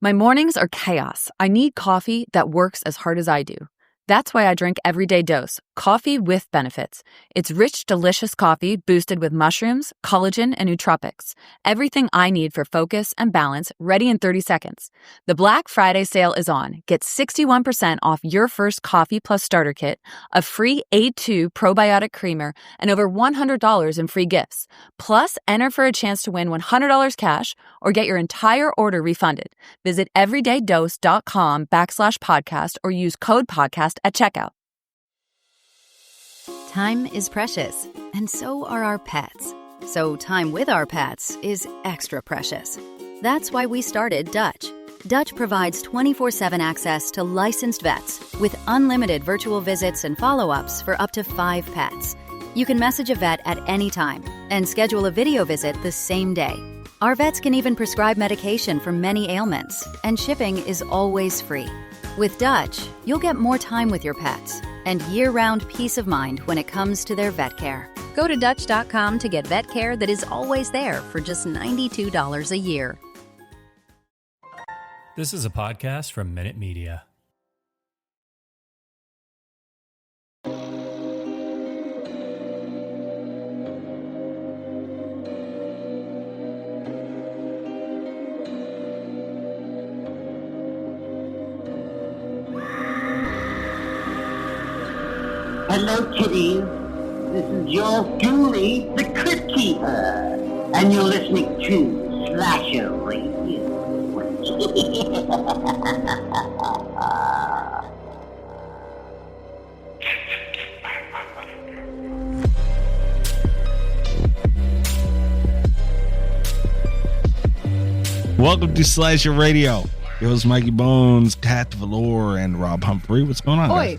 My mornings are chaos. I need coffee that works as hard as I do. That's why I drink Everyday Dose, coffee with benefits. It's rich, delicious coffee boosted with mushrooms, collagen, and nootropics. Everything I need for focus and balance, ready in 30 seconds. The Black Friday sale is on. Get 61% off your first Coffee Plus starter kit, a free A2 probiotic creamer, and over $100 in free gifts. Plus, enter for a chance to win $100 cash or get your entire order refunded. Visit everydaydose.com/podcast or use code podcast at checkout. Time is precious, and so are our pets. So time with our pets is extra precious. That's why we started Dutch. Dutch provides 24/7 access to licensed vets with unlimited virtual visits and follow-ups for up to 5 pets. You can message a vet at any time and schedule a video visit the same day. Our vets can even prescribe medication for many ailments, and shipping is always free. With Dutch, you'll get more time with your pets and year-round peace of mind when it comes to their vet care. Go to Dutch.com to get vet care that is always there for just $92 a year. This is a podcast from Minute Media. Hello, kitties. This is yours truly, the Crypt Keeper, and you're listening to Slasher Radio. Welcome to Slasher Radio. It was Mikey Bones, Kat Valor, and Rob Humphrey. What's going on, guys?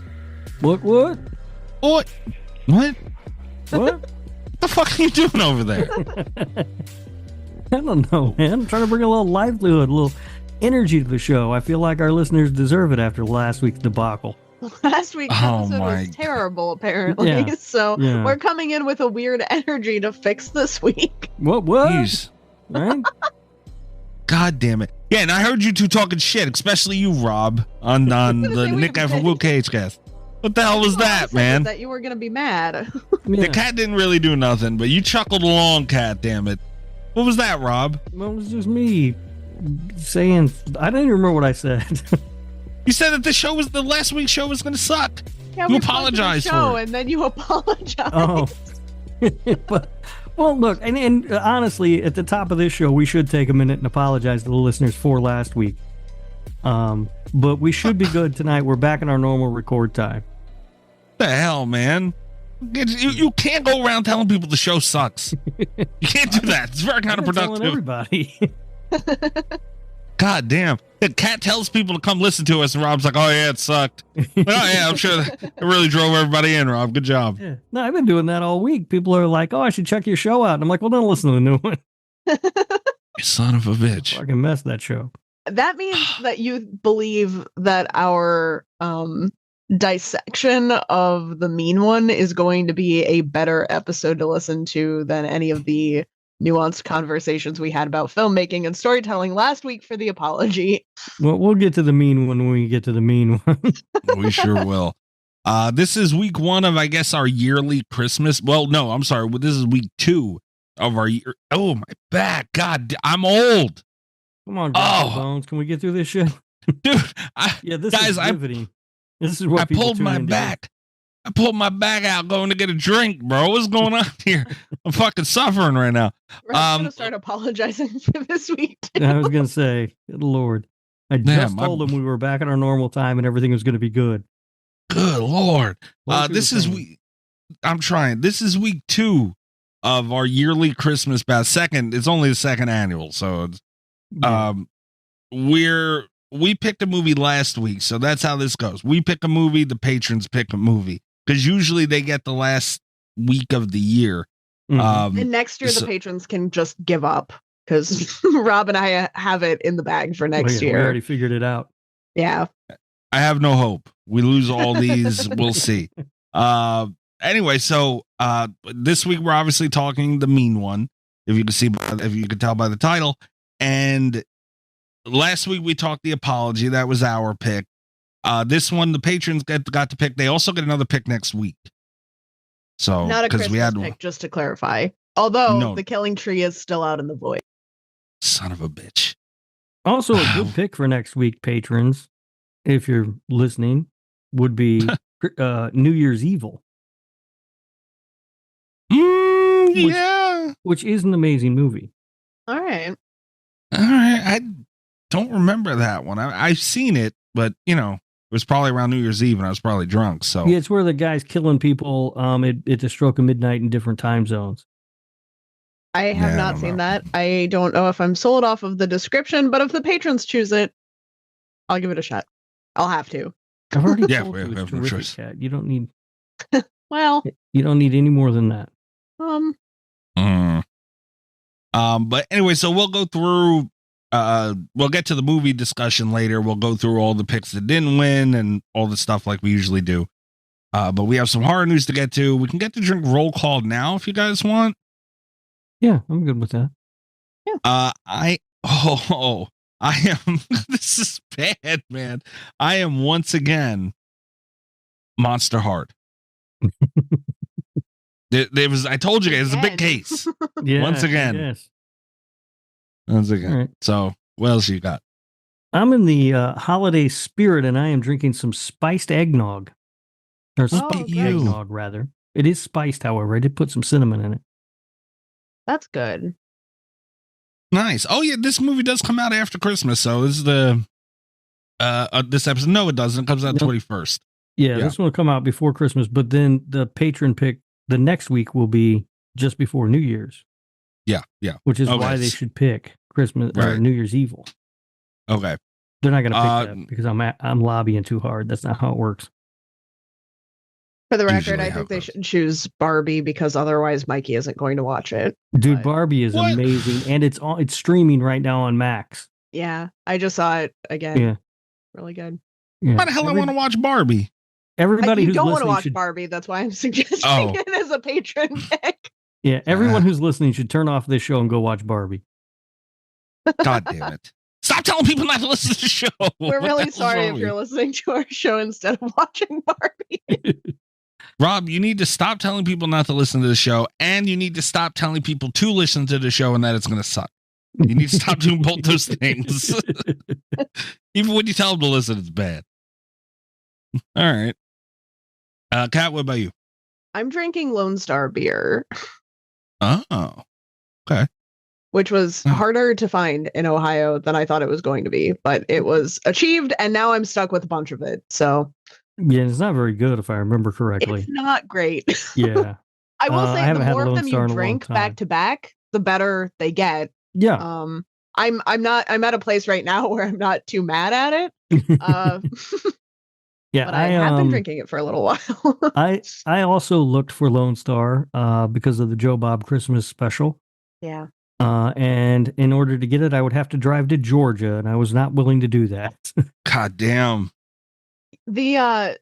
What? What? What the fuck are you doing over there? I don't know, man. I'm trying to bring a little livelihood, a little energy to the show. I feel like our listeners deserve it after last week's debacle. Last week's episode was terrible, apparently. Yeah. So we're coming in with a weird energy to fix this week. What? Jeez. Right? God damn it. Yeah, and I heard you two talking shit, especially you, Rob, on the Nick Guy from Luke Cage cast. What the hell was that, man? That you were going to be mad. The cat didn't really do nothing, but you chuckled along, Cat, damn it. What was that, Rob? Well, it was just me saying, I don't even remember what I said. You said that the last week's show was going to suck. Yeah, you apologized for it. And then you apologized. Oh. Well, look, and honestly, at the top of this show, we should take a minute and apologize to the listeners for last week. But we should be good tonight. We're back in our normal record time. The hell, man? You can't go around telling people the show sucks. You can't do that. It's very counterproductive. Telling everybody. God damn. The cat tells people to come listen to us, and Rob's like, oh, yeah, it sucked. Like, oh, yeah, I'm sure it really drove everybody in, Rob. Good job. Yeah. No, I've been doing that all week. People are like, oh, I should check your show out. And I'm like, well, don't listen to the new one. You son of a bitch. Fucking mess that show. That means that you believe that our dissection of the mean one is going to be a better episode to listen to than any of the nuanced conversations we had about filmmaking and storytelling last week for the apology. Well, we'll get to the mean one when we get to the mean one. We sure will. This is week 1 of, I guess, our yearly Christmas. Well, no, I'm sorry. This is week 2 of our year. Oh, my back. God, I'm old. Come on, Bones. Can we get through this shit? Dude, this is riveting. This is what I pulled my back. I pulled my back out going to get a drink, bro. What's going on here? I'm fucking suffering right now. I'm going to start apologizing for this week, too. I was going to say, good Lord. I just told him we were back in our normal time and everything was going to be good. Good Lord. This is week 2 of our yearly Christmas bash. It's only the second annual, so it's we picked a movie last week, so that's how this goes. We pick a movie, the patrons pick a movie, because usually they get the last week of the year. And next year the patrons can just give up, because Rob and I have it in the bag for next year. We already figured it out. Yeah. I have no hope. We lose all these. We'll see. Anyway, so this week we're obviously talking the mean one, if you can tell by the title. And last week we talked the apology. That was our pick. This one, the patrons got to pick. They also get another pick next week. So Not a Christmas pick, just to clarify. Although the Killing Tree is still out in the void. Son of a bitch. Also, a good pick for next week, patrons, if you're listening, would be New Year's Evil. Which is an amazing movie. All right. I don't remember that one. I've seen it, but it was probably around New Year's Eve and I was probably drunk. So yeah, it's where the guy's killing people at the stroke of midnight in different time zones. I have not seen that. I don't know if I'm sold off of the description, but if the patrons choose it, I'll give it a shot. I'll have to. I've already told we you it's have no terrific, choice. Kat. You don't need. Well, you don't need any more than that. But anyway, so we'll go through. We'll get to the movie discussion later. We'll go through all the picks that didn't win and all the stuff like we usually do. But we have some horror news to get to. We can get to drink roll call now if you guys want. Yeah, I'm good with that. Yeah. I am. This is bad, man. I am once again Monster Hard. There was. I told you guys, it's a big case. Yeah. Once again. Yes. Once again. Right. So, what else you got? I'm in the holiday spirit, and I am drinking some spiced eggnog. Or spiced eggnog, rather. It is spiced, however. I did put some cinnamon in it. That's good. Nice. Oh yeah, this movie does come out after Christmas, so this is the this episode. No, it doesn't. It comes out 21st. Yeah, this one will come out before Christmas, but then the patron pick the next week will be just before New Year's. Yeah. Which is why they should pick Christmas or New Year's Evil. Okay. They're not going to pick that because I'm lobbying too hard. That's not how it works. For the record, I think they should choose Barbie because otherwise Mikey isn't going to watch it. Dude, Barbie is amazing, and it's streaming right now on Max. Yeah, I just saw it again. Yeah, really good. Yeah. Why the hell I want to watch Barbie? Everybody you who's don't want to listening watch Barbie. That's why I'm suggesting it as a patron pick. Yeah, everyone who's listening should turn off this show and go watch Barbie. God damn it. Stop telling people not to listen to the show. We're really sorry if you're listening to our show instead of watching Barbie. Rob, you need to stop telling people not to listen to the show, and you need to stop telling people to listen to the show and that it's going to suck. You need to stop doing both those things. Even when you tell them to listen, it's bad. All right. Kat, what about you? I'm drinking Lone Star beer. Oh, okay. Which was harder to find in Ohio than I thought it was going to be, but it was achieved, and now I'm stuck with a bunch of it. So, yeah, it's not very good if I remember correctly. It's not great. Yeah, I will say the more of them you drink back to back, the better they get. Yeah. I'm at a place right now where I'm not too mad at it. Yeah, but I have been drinking it for a little while. I also looked for Lone Star because of the Joe Bob Christmas special. Yeah. And in order to get it, I would have to drive to Georgia, and I was not willing to do that. God damn. So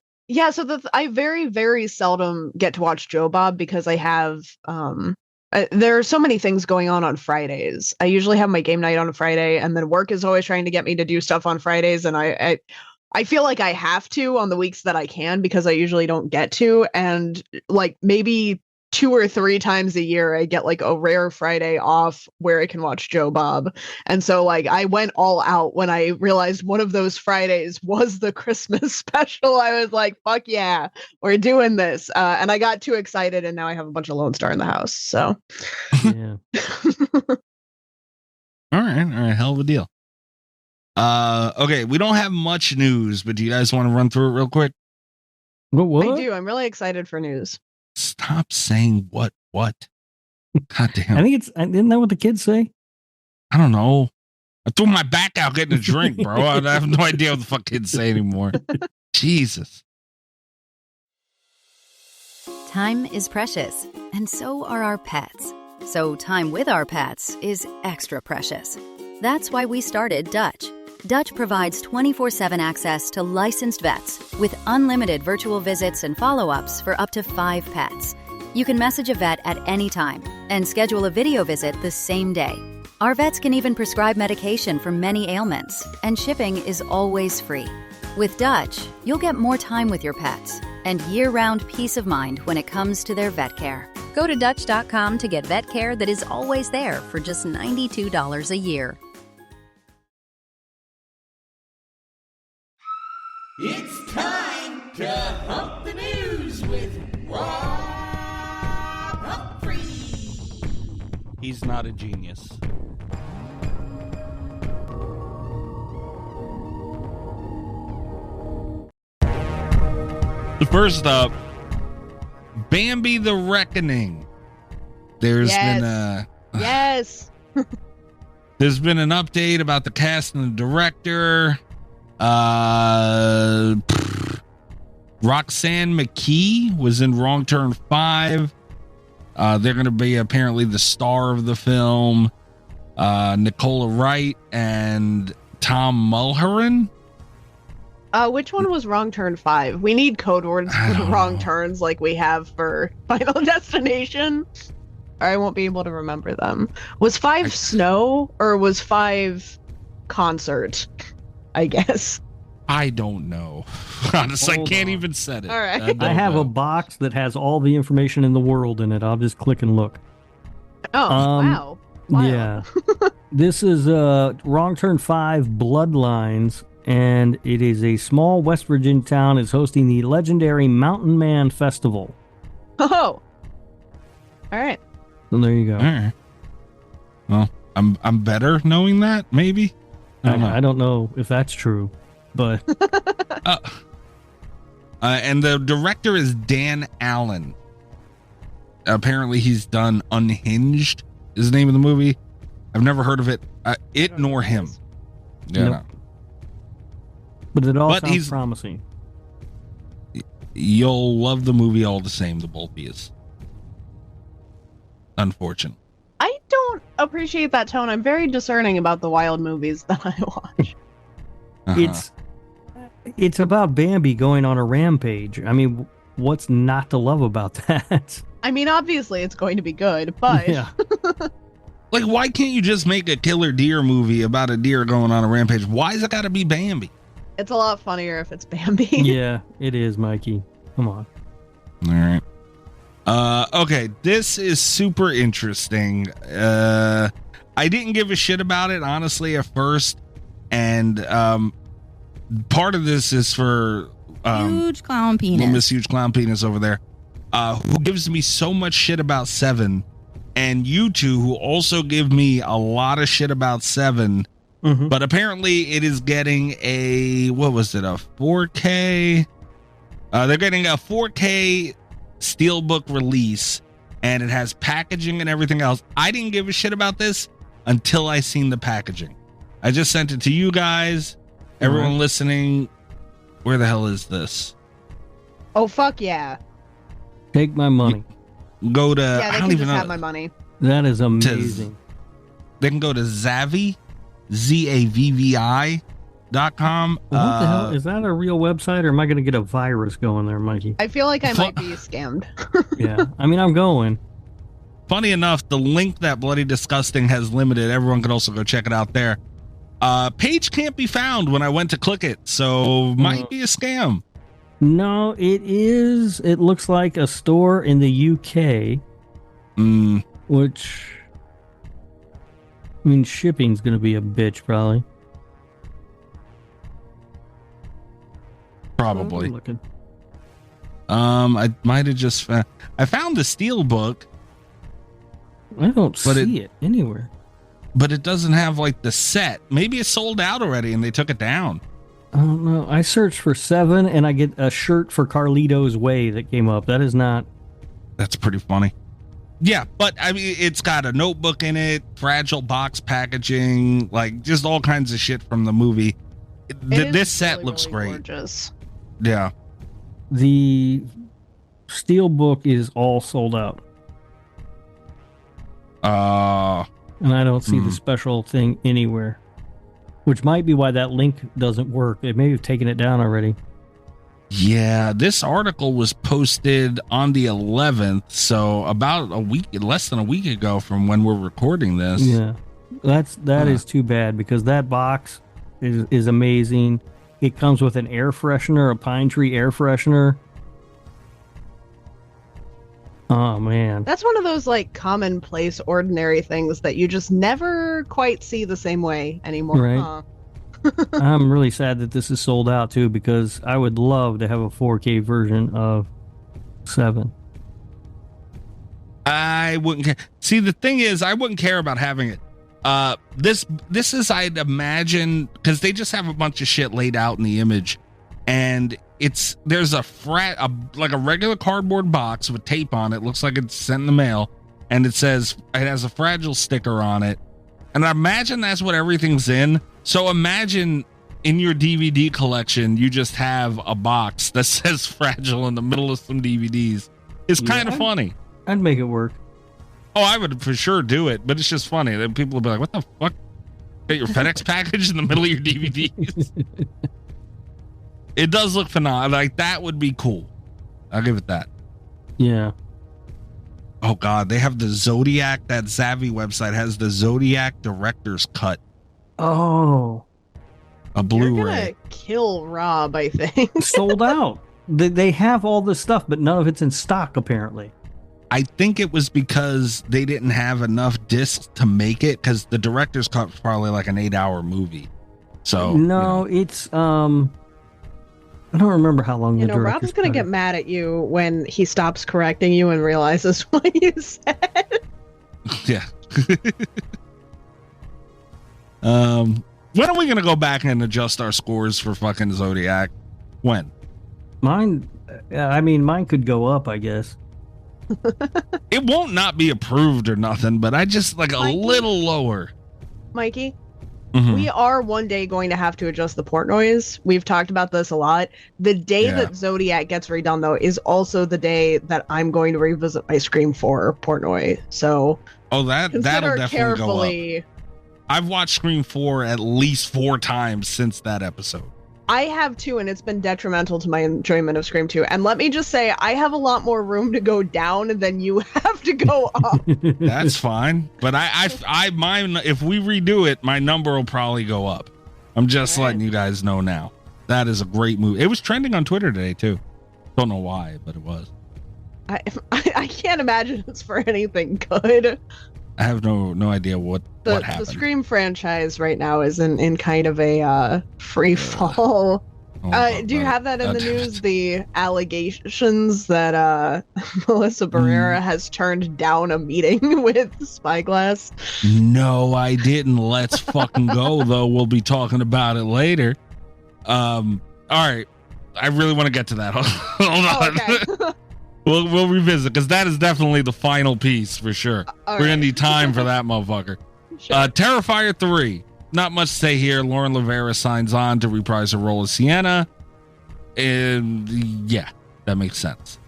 I very, very seldom get to watch Joe Bob because I have there are so many things going on Fridays. I usually have my game night on a Friday, and then work is always trying to get me to do stuff on Fridays, and I feel like I have to on the weeks that I can because I usually don't get to, and like maybe 2 or 3 times a year I get like a rare Friday off where I can watch Joe Bob. And so like I went all out when I realized one of those Fridays was the Christmas special. I was like, fuck yeah, we're doing this. And I got too excited, and now I have a bunch of Lone Star in the house. So yeah. All right, hell of a deal. Okay, we don't have much news, but do you guys want to run through it real quick? What? I do. I'm really excited for news. Stop saying what? God damn. I think isn't that what the kids say? I don't know. I threw my back out getting a drink, bro. I have no idea what the fuck kids say anymore. Jesus. Time is precious, and so are our pets. So time with our pets is extra precious. That's why we started Dutch. Dutch provides 24/7 access to licensed vets with unlimited virtual visits and follow-ups for up to 5 pets. You can message a vet at any time and schedule a video visit the same day. Our vets can even prescribe medication for many ailments, and shipping is always free. With Dutch, you'll get more time with your pets and year-round peace of mind when it comes to their vet care. Go to Dutch.com to get vet care that is always there for just $92 a year. It's time to hump the news with Rob Humphrey. He's not a genius. First up, Bambi the Reckoning. There's Yes. there's been an update about the cast and the director. Roxanne McKee was in Wrong Turn 5. They're going to be apparently the star of the film. Nicola Wright and Tom Mulheron. Which one was Wrong Turn 5? We need code words for wrong turns like we have for Final Destination. Or I won't be able to remember them. Was 5 snow or was 5 concert? I guess. I don't know. Honestly, I can't even set it. All right. I have a box that has all the information in the world in it. I'll just click and look. Oh, wow. Yeah. This is Wrong Turn 5 Bloodlines, and it is a small West Virginia town is hosting the legendary Mountain Man Festival. Oh. All right. So there you go. All right. Well, I'm better knowing that, maybe. I don't know if that's true, but and the director is Dan Allen. Apparently, he's done Unhinged. Is the name of the movie? I've never heard of it. It nor him. Yeah. Nope. No. But it all sounds promising. You'll love the movie all the same. The both of you. Unfortunately. I don't appreciate that tone. I'm very discerning about the wild movies that I watch. It's about Bambi going on a rampage. I mean, what's not to love about that? I mean, obviously it's going to be good, but yeah. Like, why can't you just make a killer deer movie about a deer going on a rampage? Why's it got to be Bambi? It's a lot funnier if it's Bambi. Yeah, it is, Mikey. Come on. All right. Okay, this is super interesting. I didn't give a shit about it, honestly, at first. And part of this is for Huge Clown Penis. Miss Huge Clown Penis over there, who gives me so much shit about 7. And you two, who also give me a lot of shit about 7. Mm-hmm. But apparently it is getting a 4K? They're getting a 4K Steelbook release, and it has packaging and everything else. I didn't give a shit about this until I seen the packaging. I just sent it to you guys, everyone listening. Where the hell is this? Oh, fuck yeah. Take my money. Go to, yeah, they I don't can even just know. have my money. That is amazing. They can go to Zavvi, ZAVVI.com. What the hell? Is that a real website, or am I going to get a virus going there, Mikey? I feel like I might be scammed. Yeah, I mean, I'm going. Funny enough, the link that Bloody Disgusting has limited. Everyone can also go check it out there. Page can't be found when I went to click it, so might be a scam. No, it is. It looks like a store in the UK, which, I mean, shipping's going to be a bitch, probably. Probably. I might have just found. I found the Steelbook. I don't see it anywhere. But it doesn't have like the set. Maybe it's sold out already and they took it down. I don't know. I searched for 7 and I get a shirt for Carlito's Way that came up. That is not. That's pretty funny. Yeah, but I mean, it's got a notebook in it, fragile box packaging, like just all kinds of shit from the movie. This set looks great. Gorgeous. Yeah. The Steelbook is all sold out. And I don't see the special thing anywhere, which might be why that link doesn't work. They may have taken it down already. Yeah, this article was posted on the 11th, so about a week, less than a week ago from when we're recording this. Yeah. That is too bad because that box is amazing. It comes with an air freshener, a pine tree air freshener. Oh man. That's one of those like commonplace, ordinary things that you just never quite see the same way anymore. Right. Huh? I'm really sad that this is sold out too because I would love to have a 4K version of 7. I wouldn't care. See, the thing is, I wouldn't care about having it. This is, I'd imagine, because they just have a bunch of shit laid out in the image, and there's like a regular cardboard box with tape on it. Looks like it's sent in the mail, and it has a fragile sticker on it, and I imagine that's what everything's in. So imagine in your DVD collection, you just have a box that says fragile in the middle of some DVDs. It's kind of funny. I'd make it work. Oh, I would for sure do it, but it's just funny. Then people will be like, what the fuck? Get your FedEx package in the middle of your DVDs? It does look phenomenal. Like, that would be cool. I'll give it that. Yeah. Oh, God. They have the Zodiac. That Zavvi website has the Zodiac Director's Cut. Oh. A Blu-ray. You're gonna kill Rob, I think. Sold out. They have all this stuff, but none of it's in stock, apparently. I think it was because they didn't have enough discs to make it, because the Director's Cut was probably like an 8-hour movie. So no, it's I don't remember how long the Director's Rob's gonna Cut get is. mad at you when he stops correcting you and realizes what you said. Yeah. When are we gonna go back and adjust our scores for fucking Zodiac? When? Mine could go up, I guess. It won't not be approved or nothing, but I just like Mikey? a little lower. Mikey, Mhm. we are one day going to have to adjust the port noise. We've talked about this a lot. The day that Zodiac gets redone, though, is also the day that I'm going to revisit my Scream 4 port noise. So that'll consider definitely carefully. go up. I've watched Scream 4 at least 4 times since that episode. I have too, and it's been detrimental to my enjoyment of Scream 2. And let me just say, I have a lot more room to go down than you have to go up. That's fine, but mine, if we redo it, my number will probably go up. I'm just letting you guys know now. That is a great movie. It was trending on Twitter today too. Don't know why, but it was. I can't imagine it's for anything good. I have no idea what happened. The Scream franchise right now is in kind of a free fall. Do you have that in the news? The allegations that Melissa Barrera has turned down a meeting with Spyglass. No, I didn't. Let's fucking go, though. We'll be talking about it later. All right. I really want to get to that. Hold on. Okay. We'll revisit, because that is definitely the final piece for sure. We're going to need time for that motherfucker. Sure. Terrifier 3. Not much to say here. Lauren Rivera signs on to reprise her role as Sienna. And yeah, that makes sense.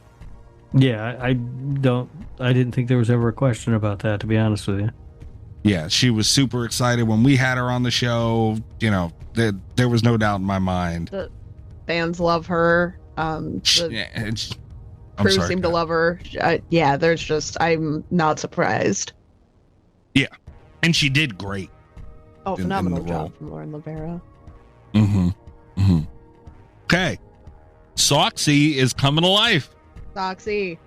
Yeah, I didn't think there was ever a question about that, to be honest with you. Yeah, she was super excited when we had her on the show. You know, there was no doubt in my mind. The fans love her. Crew seem to love her. I'm not surprised. Yeah, and she did great. Oh, in phenomenal the role. job from Lauren Rivera. Okay, Soxy is coming to life. Soxy.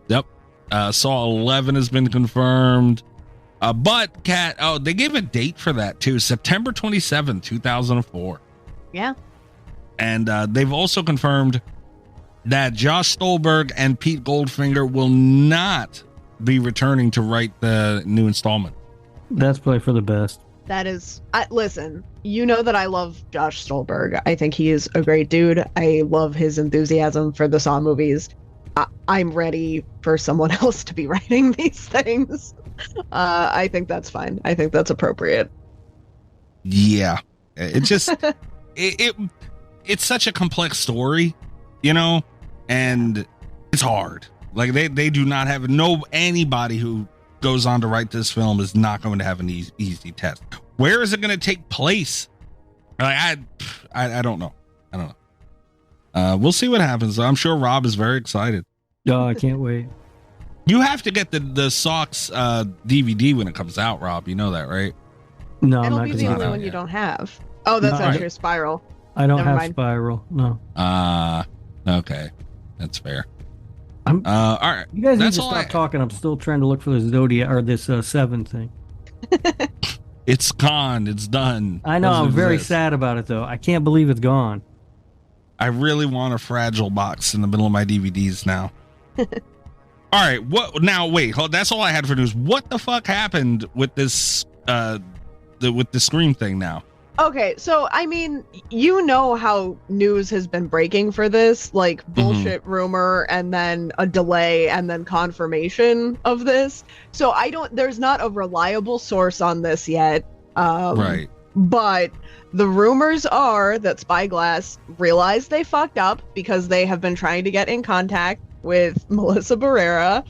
Yep. Saw 11 has been confirmed. But Kat, they gave a date for that too, September 27, 2004. Yeah. And they've also confirmed that Josh Stolberg and Pete Goldfinger will not be returning to write the new installment. That's probably for the best. That is, listen, you know that I love Josh Stolberg. I think he is a great dude. I love his enthusiasm for the Saw movies. I'm ready for someone else to be writing these things. I think that's fine. I think that's appropriate. Yeah. It just, it's such a complex story, you know, and it's hard. Like they do not have anybody who goes on to write this film is not going to have an easy test. Where is it going to take place? Like, I don't know. I don't know. We'll see what happens. I'm sure Rob is very excited. Oh, I can't wait. You have to get the Socks DVD when it comes out, Rob. You know that, right? No, I'm It'll not be gonna the do only that. one you don't have. Oh, that's No, actually a spiral. I don't Never have mind. Spiral. No. Okay. That's fair. I'm, all right. you guys need That's to all stop talking. I'm still trying to look for this Zodiac or this 7 thing. It's gone. It's done. I know. Doesn't I'm very exist. sad about it, though. I can't believe it's gone. I really want a fragile box in the middle of my DVDs now. All right. What now? Wait, that's all I had for news. What the fuck happened with this, with the Scream thing now? Okay, so I mean, you know how news has been breaking for this, like bullshit rumor and then a delay and then confirmation of this. So there's not a reliable source on this yet. Right. But the rumors are that Spyglass realized they fucked up because they have been trying to get in contact with Melissa Barrera,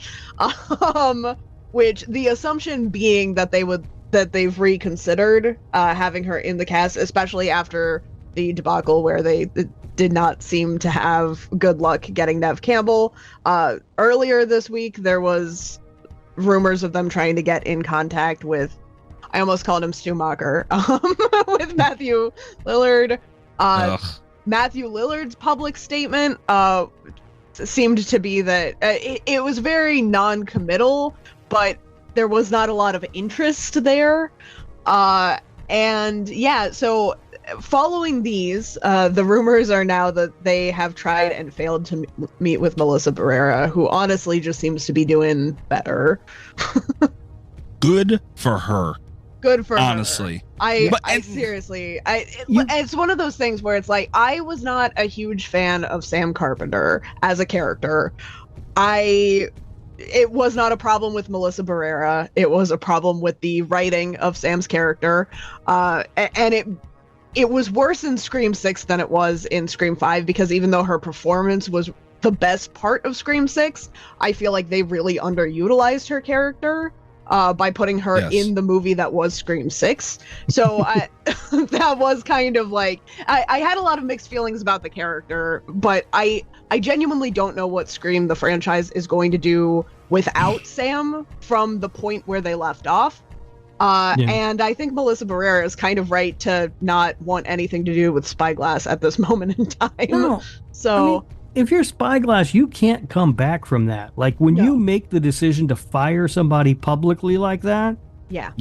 which the assumption being that they've reconsidered having her in the cast, especially after the debacle where they did not seem to have good luck getting Neve Campbell. Earlier this week, there was rumors of them trying to get in contact with, I almost called him Stumacher, with Matthew Lillard. Matthew Lillard's public statement seemed to be that it was very non-committal, but there was not a lot of interest there. And yeah, so following these, the rumors are now that they have tried and failed to meet with Melissa Barrera, who honestly just seems to be doing better. Good for her. Good for honestly. her. I seriously, it's one of those things where it's like, I was not a huge fan of Sam Carpenter as a character. It was not a problem with Melissa Barrera. It was a problem with the writing of Sam's character. And it was worse in Scream 6 than it was in Scream 5, because even though her performance was the best part of Scream 6, I feel like they really underutilized her character by putting her in the movie that was Scream 6. So that was kind of like, I had a lot of mixed feelings about the character, but I genuinely don't know what Scream, the franchise, is going to do without Sam from the point where they left off. And I think Melissa Barrera is kind of right to not want anything to do with Spyglass at this moment in time. No, so I mean, if you're Spyglass, you can't come back from that. Like when you make the decision to fire somebody publicly like that. Yeah.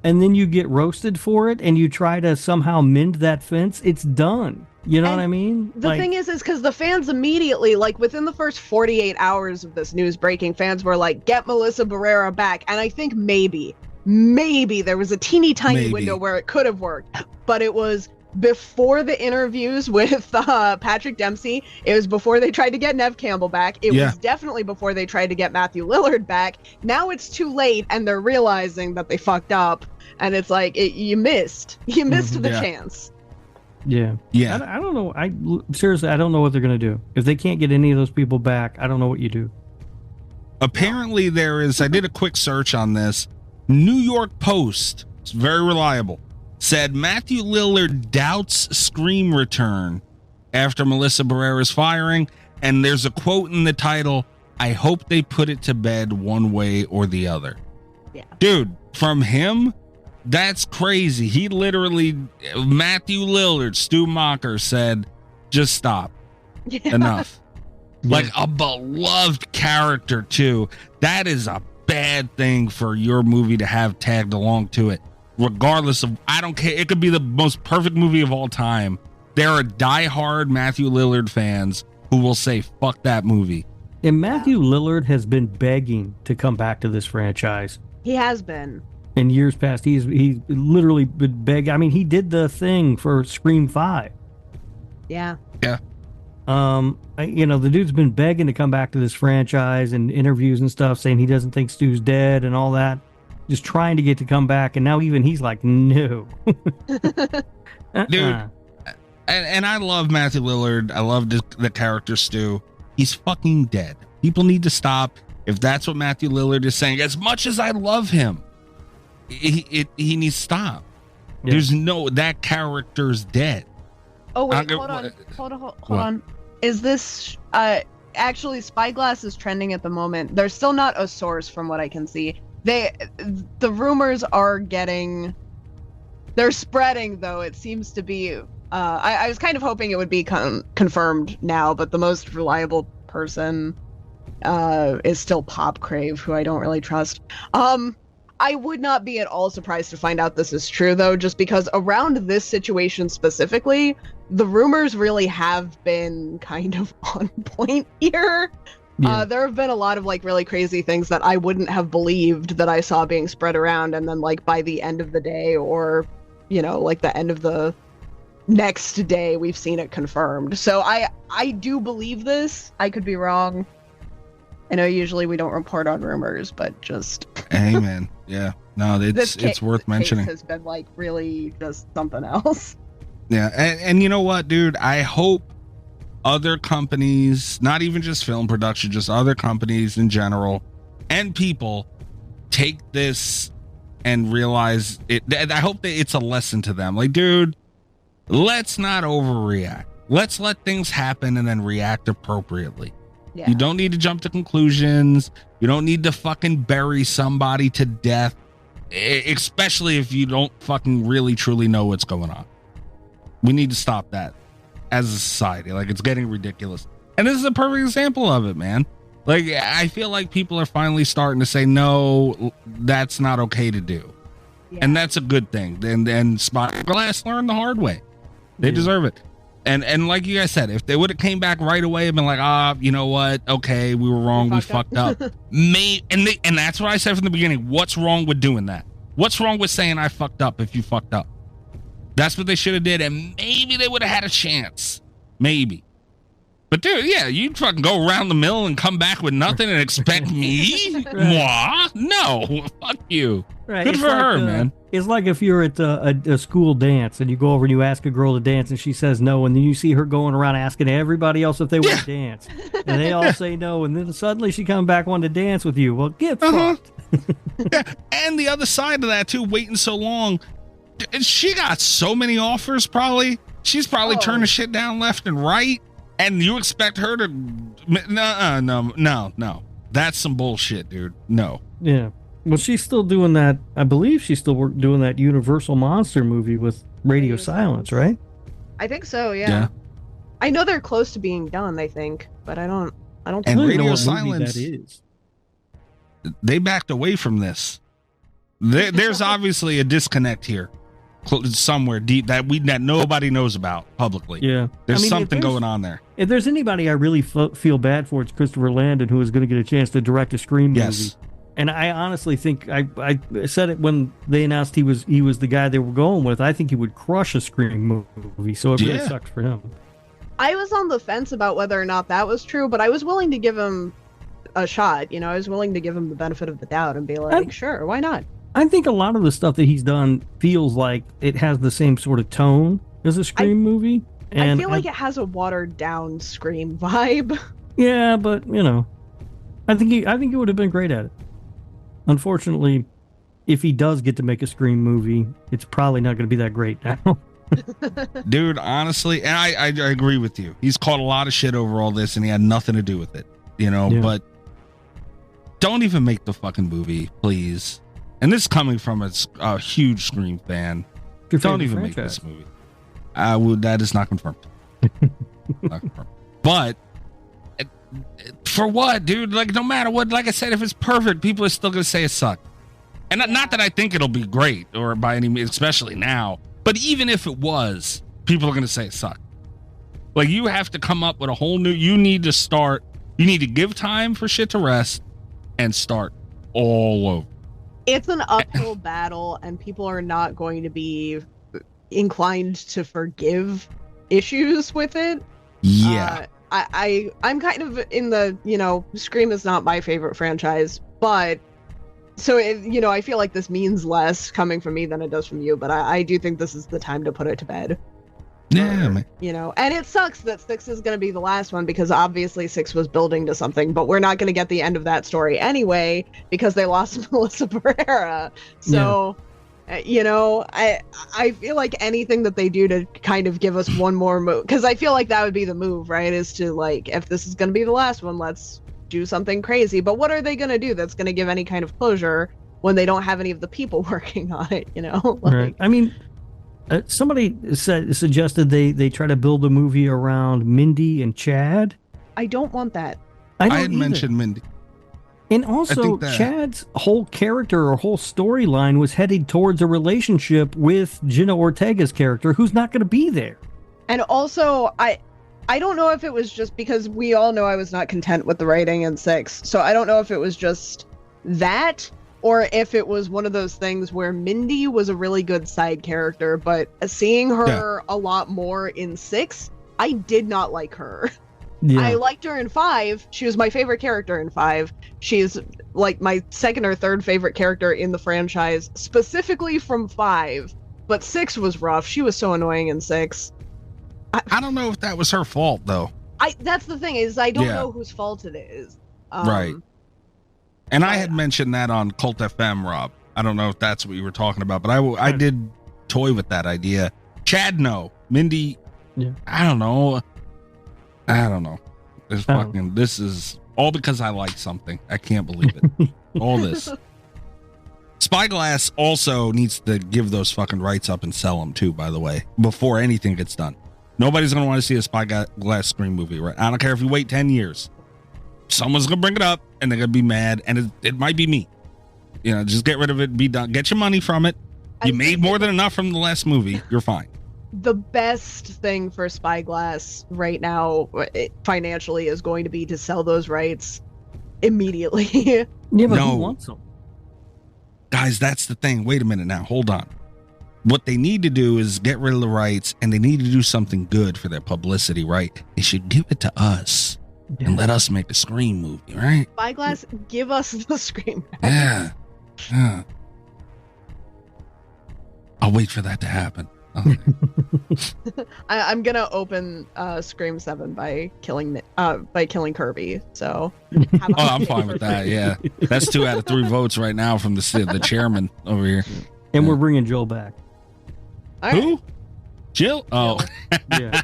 And then you get roasted for it and you try to somehow mend that fence, it's done. You know what I mean? The thing is because the fans immediately, like within the first 48 hours of this news breaking, fans were like, get Melissa Barrera back. And I think maybe there was a teeny tiny window where it could have worked, but it was before the interviews with Patrick Dempsey. It was before they tried to get Neve Campbell back. It was definitely before they tried to get Matthew Lillard back. Now it's too late and they're realizing that they fucked up, and it's like, you missed the chance. Yeah. I don't know. Seriously, I don't know what they're going to do. If they can't get any of those people back, I don't know what you do. Apparently there is, I did a quick search on this. New York Post, it's very reliable, said Matthew Lillard doubts Scream return after Melissa Barrera's firing. And there's a quote in the title, I hope they put it to bed one way or the other. Yeah. Dude, from him, that's crazy. He literally, Matthew Lillard, Stu Macher said, just stop. Enough. Like a beloved character too. That is a bad thing for your movie to have tagged along to it. Regardless of, I don't care. It could be the most perfect movie of all time. There are diehard Matthew Lillard fans who will say, fuck that movie. And Matthew Lillard has been begging to come back to this franchise. He has been. In years past, he's literally been begging. I mean, he did the thing for Scream 5. Yeah. The dude's been begging to come back to this franchise and interviews and stuff, saying he doesn't think Stu's dead and all that. Just trying to get to come back, and now even he's like, no. Dude, and I love Matthew Lillard. I love the character Stu. He's fucking dead. People need to stop. If that's what Matthew Lillard is saying, as much as I love him, he needs to stop. Yeah. There's that character's dead. Oh wait, hold on. Is this actually Spyglass is trending at the moment? There's still not a source from what I can see. The rumors are getting they're spreading, though. It seems to be. I was kind of hoping it would be confirmed now, but the most reliable person is still Pop Crave, who I don't really trust. I would not be at all surprised to find out this is true, though, just because around this situation specifically, the rumors really have been kind of on point here. Yeah. There have been a lot of like really crazy things that I wouldn't have believed that I saw being spread around, and then like by the end of the day, or like the end of the next day, we've seen it confirmed. So I do believe this. I could be wrong. I know usually we don't report on rumors, but just amen. Yeah, no, it's worth mentioning. This has been like really just something else. Yeah, and you know what, dude? I hope other companies, not even just film production, just other companies in general, and people take this and realize it. I hope that it's a lesson to them. Like, dude, let's not overreact. Let's let things happen and then react appropriately. Yeah. You don't need to jump to conclusions. You don't need to fucking bury somebody to death, especially if you don't fucking really truly know what's going on. We need to stop that as a society. Like, it's getting ridiculous. And this is a perfect example of it, man. Like, I feel like people are finally starting to say, no, that's not okay to do. Yeah. And that's a good thing. And Spot Glass learned the hard way. They deserve it. And like you guys said, if they would have came back right away and been like, you know what? Okay, we were wrong. We fucked up. And that's what I said from the beginning. What's wrong with doing that? What's wrong with saying I fucked up if you fucked up? That's what they should have did. And maybe they would have had a chance. Maybe. But dude, yeah, you'd fucking go around the mill and come back with nothing and expect me? Moi? No. Fuck you. Right. Good for her, man. It's like if you're at a school dance and you go over and you ask a girl to dance and she says no, and then you see her going around asking everybody else if they want to dance. And they all say no, and then suddenly she comes back wanting to dance with you. Well, get fucked. Yeah. And the other side of that, too, waiting so long. She got so many offers, probably. She's probably turning shit down left and right. And you expect her to... No. That's some bullshit, dude. No. Yeah. Well, she's still doing that. I believe she's still doing that Universal Monster movie with Radio Silence, right? I think so, yeah. I know they're close to being done, I think. But I don't and really Radio know what Silence, movie that is. They backed away from this. There's obviously a disconnect here. Somewhere deep that nobody knows about publicly. Yeah, there's something going on there. If there's anybody I really feel bad for, it's Christopher Landon, who is going to get a chance to direct a Scream movie. And I honestly think I said it when they announced he was the guy they were going with. I think he would crush a Scream movie. So it really sucks for him. I was on the fence about whether or not that was true, but I was willing to give him a shot. I was willing to give him the benefit of the doubt and be like, sure, why not? I think a lot of the stuff that he's done feels like it has the same sort of tone as a Scream movie. And I feel like it has a watered down Scream vibe. Yeah, but I think he would have been great at it. Unfortunately, if he does get to make a Scream movie, it's probably not going to be that great now. Dude, honestly, and I agree with you. He's caught a lot of shit over all this, and he had nothing to do with it. But don't even make the fucking movie, please. And this is coming from a huge Scream fan. Don't even make this movie. That is not confirmed. Not confirmed. But for what, dude? Like, no matter what, like I said, if it's perfect, people are still going to say it sucked. And not that I think it'll be great, or by any means, especially now. But even if it was, people are going to say it sucked. Like, you have to come up with a whole new... You need to give time for shit to rest and start all over. It's an uphill battle, and people are not going to be inclined to forgive issues with it. Yeah. I'm kind of in the, Scream is not my favorite franchise, but so, I feel like this means less coming from me than it does from you, but I do think this is the time to put it to bed. Yeah, man. And it sucks that 6 is going to be the last one, because obviously 6 was building to something, but we're not going to get the end of that story anyway because they lost Melissa Barrera. So, I feel like anything that they do to kind of give us one more move, because I feel like that would be the move, right? Is to, like, if this is going to be the last one, let's do something crazy. But what are they going to do that's going to give any kind of closure when they don't have any of the people working on it, Like, right. I mean, Somebody suggested they try to build a movie around Mindy and Chad. I don't want that. I had mentioned Mindy. And also, Chad's whole character or whole storyline was headed towards a relationship with Jenna Ortega's character, who's not going to be there. And also, I don't know if it was just because we all know I was not content with the writing in 6. So I don't know if it was just that, or if it was one of those things where Mindy was a really good side character, but seeing her a lot more in 6, I did not like her. Yeah. I liked her in 5. She was my favorite character in 5. She's like my second or third favorite character in the franchise, specifically from 5. But 6 was rough. She was so annoying in 6. I don't know if that was her fault, though. That's the thing, is I don't know whose fault it is. Right. And I had mentioned that on Cult FM, Rob. I don't know if that's what you were talking about, but I did toy with that idea. Chad, no. Mindy, I don't know. This is all because I like something. I can't believe it. All this. Spyglass also needs to give those fucking rights up and sell them too, by the way, before anything gets done. Nobody's going to want to see a Spyglass Scream movie, right? I don't care if you wait 10 years. Someone's going to bring it up and they're going to be mad, and it might be me. You know, just get rid of it, be done. Get your money from it. You made more than enough from the last movie. You're fine. The best thing for Spyglass right now, financially, is going to be to sell those rights immediately. Yeah, but who wants them? Guys, that's the thing. Wait a minute now. Hold on. What they need to do is get rid of the rights, and they need to do something good for their publicity, right? They should give it to us and let us make a Scream movie, right? Spyglass, give us the Scream. Yeah. I'll wait for that to happen. I'm gonna open Scream 7 by killing Kirby. So I'm fine with that. Yeah, that's 2 out of 3 votes right now from the chairman over here. And we're bringing Jill back. Who? Jill? Oh, yeah.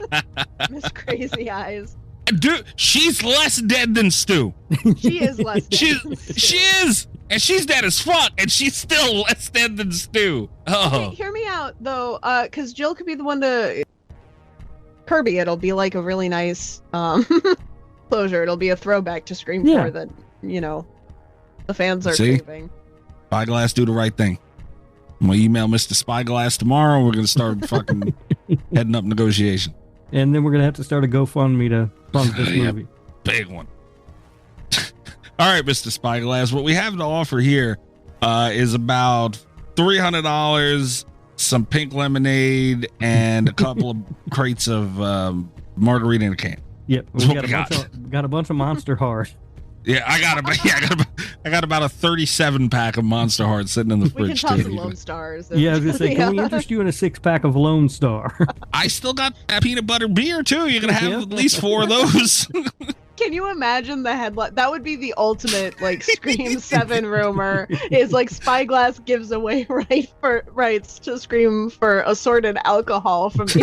Miss Crazy Eyes. Dude, she's less dead than Stu. She is less dead. She is. And she's dead as fuck, and she's still less dead than Stu. Oh. Okay, hear me out, though, because Jill could be the one to... Kirby, it'll be like a really nice closure. It'll be a throwback to Scream 4 that, you know, the fans are craving. Spyglass, do the right thing. I'm going to email Mr. Spyglass tomorrow, and we're going to start fucking heading up negotiation. And then we're going to have to start a GoFundMe to fund this movie. Big one. All right, Mr. Spyglass, what we have to offer here is about $300, some pink lemonade, and a couple of crates of margarita in a can. Yep, we got a bunch of Monster Hard. Yeah, I got about a 37 pack of Monster Hard sitting in the fridge. We can toss some Lone Stars. Yeah, I was gonna say, can we interest you in a 6-pack of Lone Star? I still got peanut butter beer too. You're gonna have at least 4 of those. Can you imagine the headline? That would be the ultimate, like, Scream 7 rumor, is like Spyglass gives away rights to Scream for assorted alcohol from the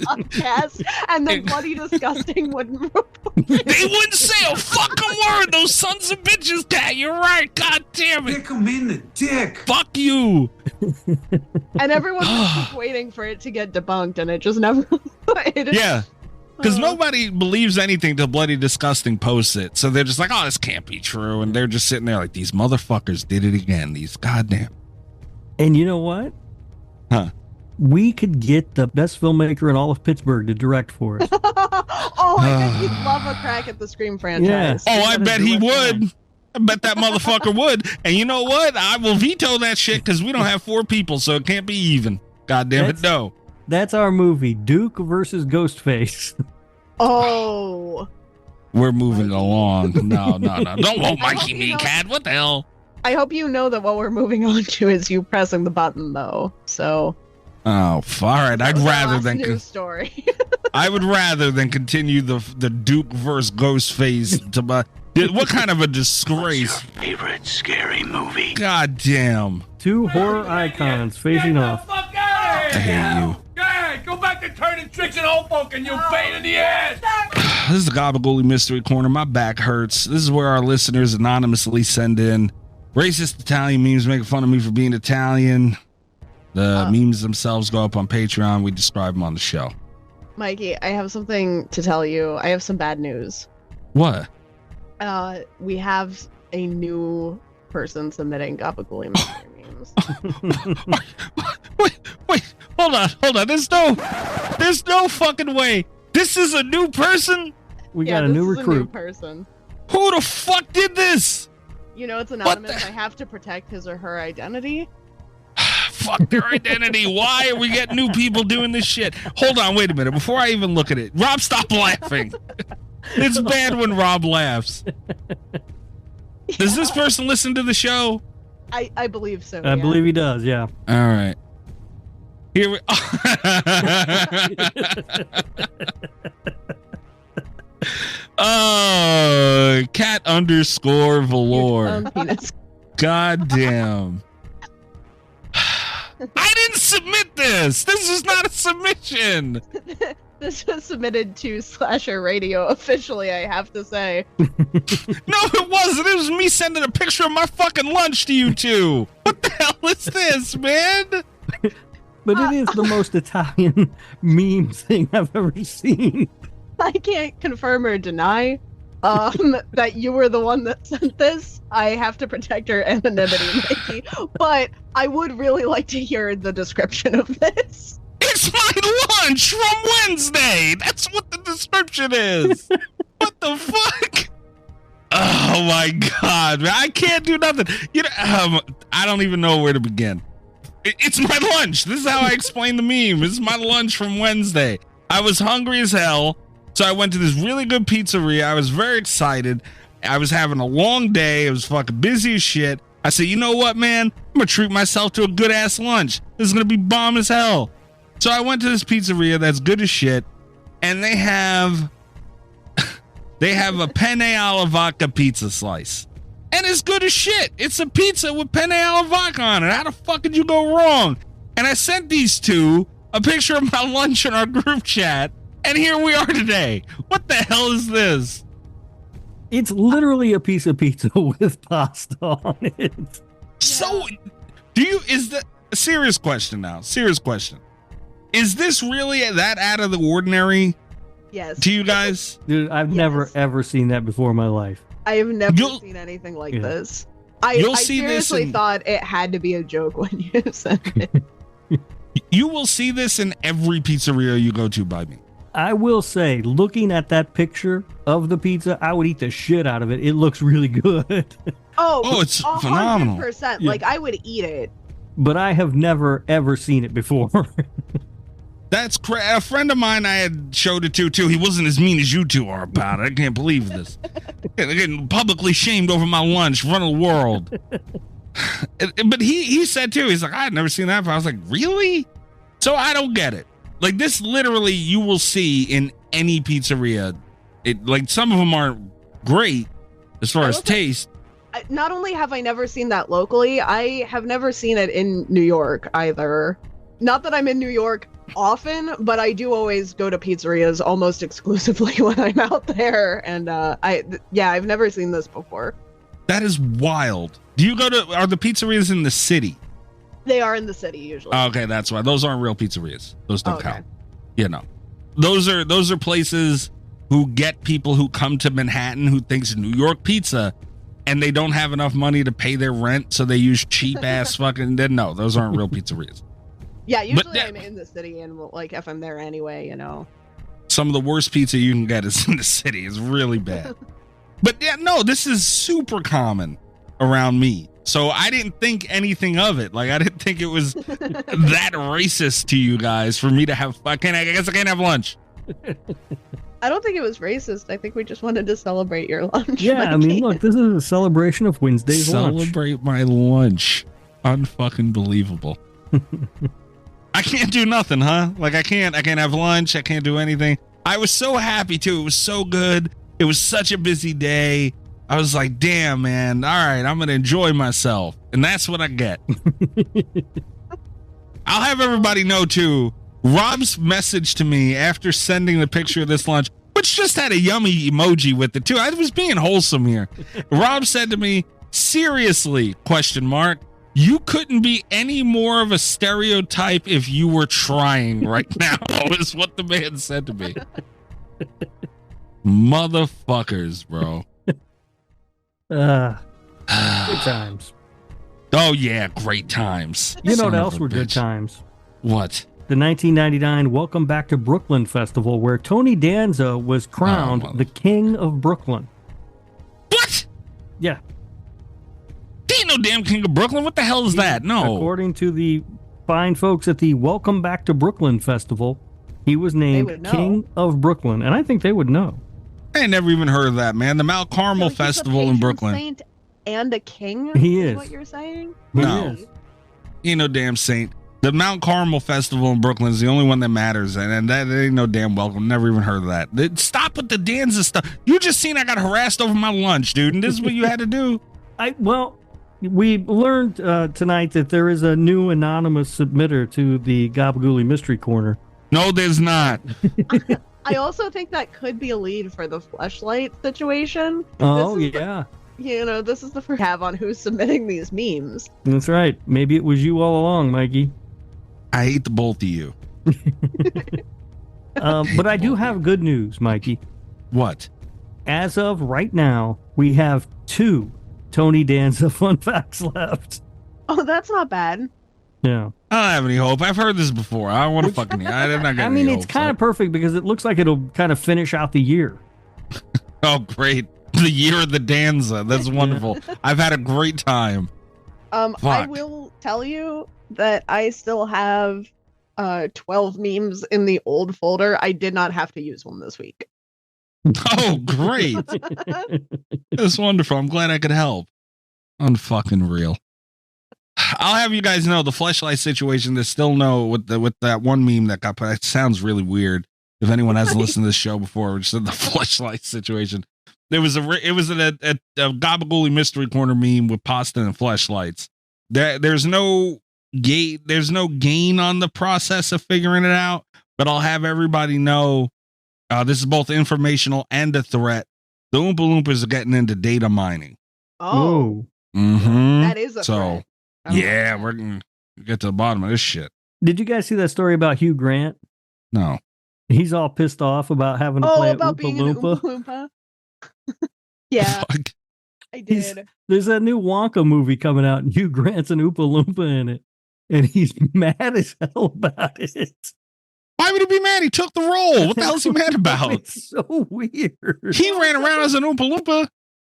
podcast, and then Bloody Disgusting wouldn't report. They wouldn't say a fucking word, those sons of bitches, Cat. You're right. God damn it. Kick him in the dick. Fuck you. And everyone was just waiting for it to get debunked, and it just never. Yeah. Because nobody believes anything till Bloody Disgusting posts it. So they're just like, oh, this can't be true. And they're just sitting there like, these motherfuckers did it again. These goddamn. And you know what? Huh? We could get the best filmmaker in all of Pittsburgh to direct for us. Oh, I bet he'd love a crack at the Scream franchise. Yeah. Oh, I bet he would. I bet that motherfucker would. And you know what? I will veto that shit because we don't have 4 people, so it can't be even. God damn it, no. That's our movie, Duke versus Ghostface. Oh. We're moving along. No. Don't vote Mikey me, Cat. What the hell? I hope you know that what we're moving on to is you pressing the button, though. So. Oh, all right. I'd rather than news story. I would rather than continue the Duke versus Ghostface to my. What kind of a disgrace? What's your favorite scary movie? God damn. 2 horror icons facing off. I hate you. Go back to turning tricks and old folk and you pain in the ass. This is the Gabagool Mystery Corner. My back hurts. This is where our listeners anonymously send in racist Italian memes making fun of me for being Italian. The memes themselves go up on Patreon. We describe them on the show. Mikey, I have something to tell you. I have some bad news. What? We have a new person submitting Gabagool memes. Wait, hold on. There's no fucking way. This is a new person? We got a new recruit. A new person. Who the fuck did this? You know, it's anonymous. I have to protect his or her identity. Fuck their identity. Why are we getting new people doing this shit? Hold on, wait a minute. Before I even look at it, Rob, stop laughing. It's bad when Rob laughs. Does this person listen to the show? I believe so. I believe he does, yeah. All right. Here we Oh, cat_Valor. God damn. I didn't submit this. This is not a submission. This was submitted to Slasher Radio officially, I have to say. No, it wasn't. It was me sending a picture of my fucking lunch to you two. What the hell is this, man? But it is the most Italian meme thing I've ever seen. I can't confirm or deny that you were the one that sent this. I have to protect your anonymity, Mikey. But I would really like to hear the description of this. It's my lunch from Wednesday. That's what the description is. What the fuck? Oh my god, man. I can't do nothing. You know, I don't even know where to begin. It's my lunch. This is how I explain the meme. This is my lunch from Wednesday. I was hungry as hell, so I went to this really good pizzeria. I was very excited. I was having a long day. I was fucking busy as shit. I said, you know what, man? I'm gonna treat myself to a good ass lunch. This is gonna be bomb as hell. So I went to this pizzeria that's good as shit, and they have a penne alla vodka pizza slice. And it's good as shit. It's a pizza with penne alla vodka on it. How the fuck did you go wrong? And I sent these two a picture of my lunch in our group chat, and here we are today. What the hell is this? It's literally a piece of pizza with pasta on it. So, serious question now. Serious question. Is this really that out of the ordinary? Yes. To you guys? Dude, I've never ever seen that before in my life. I have never seen anything like this. I seriously thought it had to be a joke when you said it. You will see this in every pizzeria you go to by me. I will say, looking at that picture of the pizza, I would eat the shit out of it. It looks really good. Oh, it's phenomenal. 100%. Like, I would eat it. But I have never, ever seen it before. That's crazy. A friend of mine I had showed it to, too. He wasn't as mean as you two are about it. I can't believe this. They're getting publicly shamed over my lunch in front of the world. But he said, too, he's like, I had never seen that before. I was like, really? So I don't get it. Like, this literally you will see in any pizzeria. Like, some of them aren't great as far as taste. Not only have I never seen that locally, I have never seen it in New York either. Not that I'm in New York often, but I do always go to pizzerias almost exclusively when I'm out there. And I've never seen this before. That is wild. Are the pizzerias in the city? They are in the city usually. Okay, that's why. Those aren't real pizzerias. Those don't count. You know, those are places who get people who come to Manhattan who thinks New York pizza, and they don't have enough money to pay their rent, so they use cheap ass fucking. No, those aren't real pizzerias. Yeah, usually I'm in the city, and like if I'm there anyway, you know. Some of the worst pizza you can get is in the city. It's really bad. But yeah, no, this is super common around me. So I didn't think anything of it. Like, I didn't think it was that racist to you guys for me to have. I guess I can't have lunch. I don't think it was racist. I think we just wanted to celebrate your lunch. Yeah, I mean, look, this is a celebration of Wednesday's lunch. Celebrate my lunch. Unfucking believable. I can't do nothing, huh? Like, I can't have lunch. I can't do anything. I was so happy too. It was so good. It was such a busy day. I was like, damn, man. All right, I'm going to enjoy myself. And that's what I get. I'll have everybody know, too, Rob's message to me after sending the picture of this lunch, which just had a yummy emoji with it, too. I was being wholesome here. Rob said to me, seriously, ? You couldn't be any more of a stereotype if you were trying right now, is what the man said to me. Motherfuckers, bro. Good times. Oh, yeah, great times. You know Son what of else a were good bitch. times? What? The 1999 Welcome Back to Brooklyn Festival, where Tony Danza was crowned the King of Brooklyn. What? Yeah. He ain't no damn King of Brooklyn. What the hell is that? No. According to the fine folks at the Welcome Back to Brooklyn Festival, he was named King of Brooklyn, and I think they would know. I ain't never even heard of that, man. The Mount Carmel Festival in Brooklyn. Saint and a king? He is. What you're saying? No. He ain't no damn saint. The Mount Carmel Festival in Brooklyn is the only one that matters, and that ain't no damn welcome. Never even heard of that. Stop with the Danza stuff. You just seen I got harassed over my lunch, dude, and this is what you had to do. We learned tonight that there is a new anonymous submitter to the Gabagooli Mystery Corner. No, there's not. I also think that could be a lead for the fleshlight situation. Oh, yeah. This is the first have on who's submitting these memes. That's right. Maybe it was you all along, Mikey. I hate the both of you. But I do have good news, Mikey. What? As of right now, we have 2 Tony Danza fun facts left. Oh, that's not bad. Yeah. I don't have any hope. I've heard this before. I don't want to fucking hear. I'm not I mean, it's kind of perfect because it looks like it'll kind of finish out the year. Oh, great. The year of the Danza. That's wonderful. I've had a great time. I will tell you that I still have 12 memes in the old folder. I did not have to use one this week. Oh, great. That's wonderful. I'm glad I could help. Unfucking real. I'll have you guys know the fleshlight situation. There's still no with that one meme that got put. It sounds really weird. If anyone hasn't listened to this show before, which is the fleshlight situation. It was a Gabagooli Mystery Corner meme with pasta and fleshlights. There's no gain on the process of figuring it out, but I'll have everybody know this is both informational and a threat. The Oompa Loompas are getting into data mining. Oh, that is a threat. Yeah, we're gonna get to the bottom of this shit. Did you guys see that story about Hugh Grant? No. He's all pissed off about having to play about Oompa being Loompa. an Oompa Loompa. Yeah, I did. There's that new Wonka movie coming out, and Hugh Grant's an Oompa Loompa in it, and he's mad as hell about it. Why would he be mad? He took the role. What the hell is he mad about? It's so weird. He ran around as an Oompa Loompa.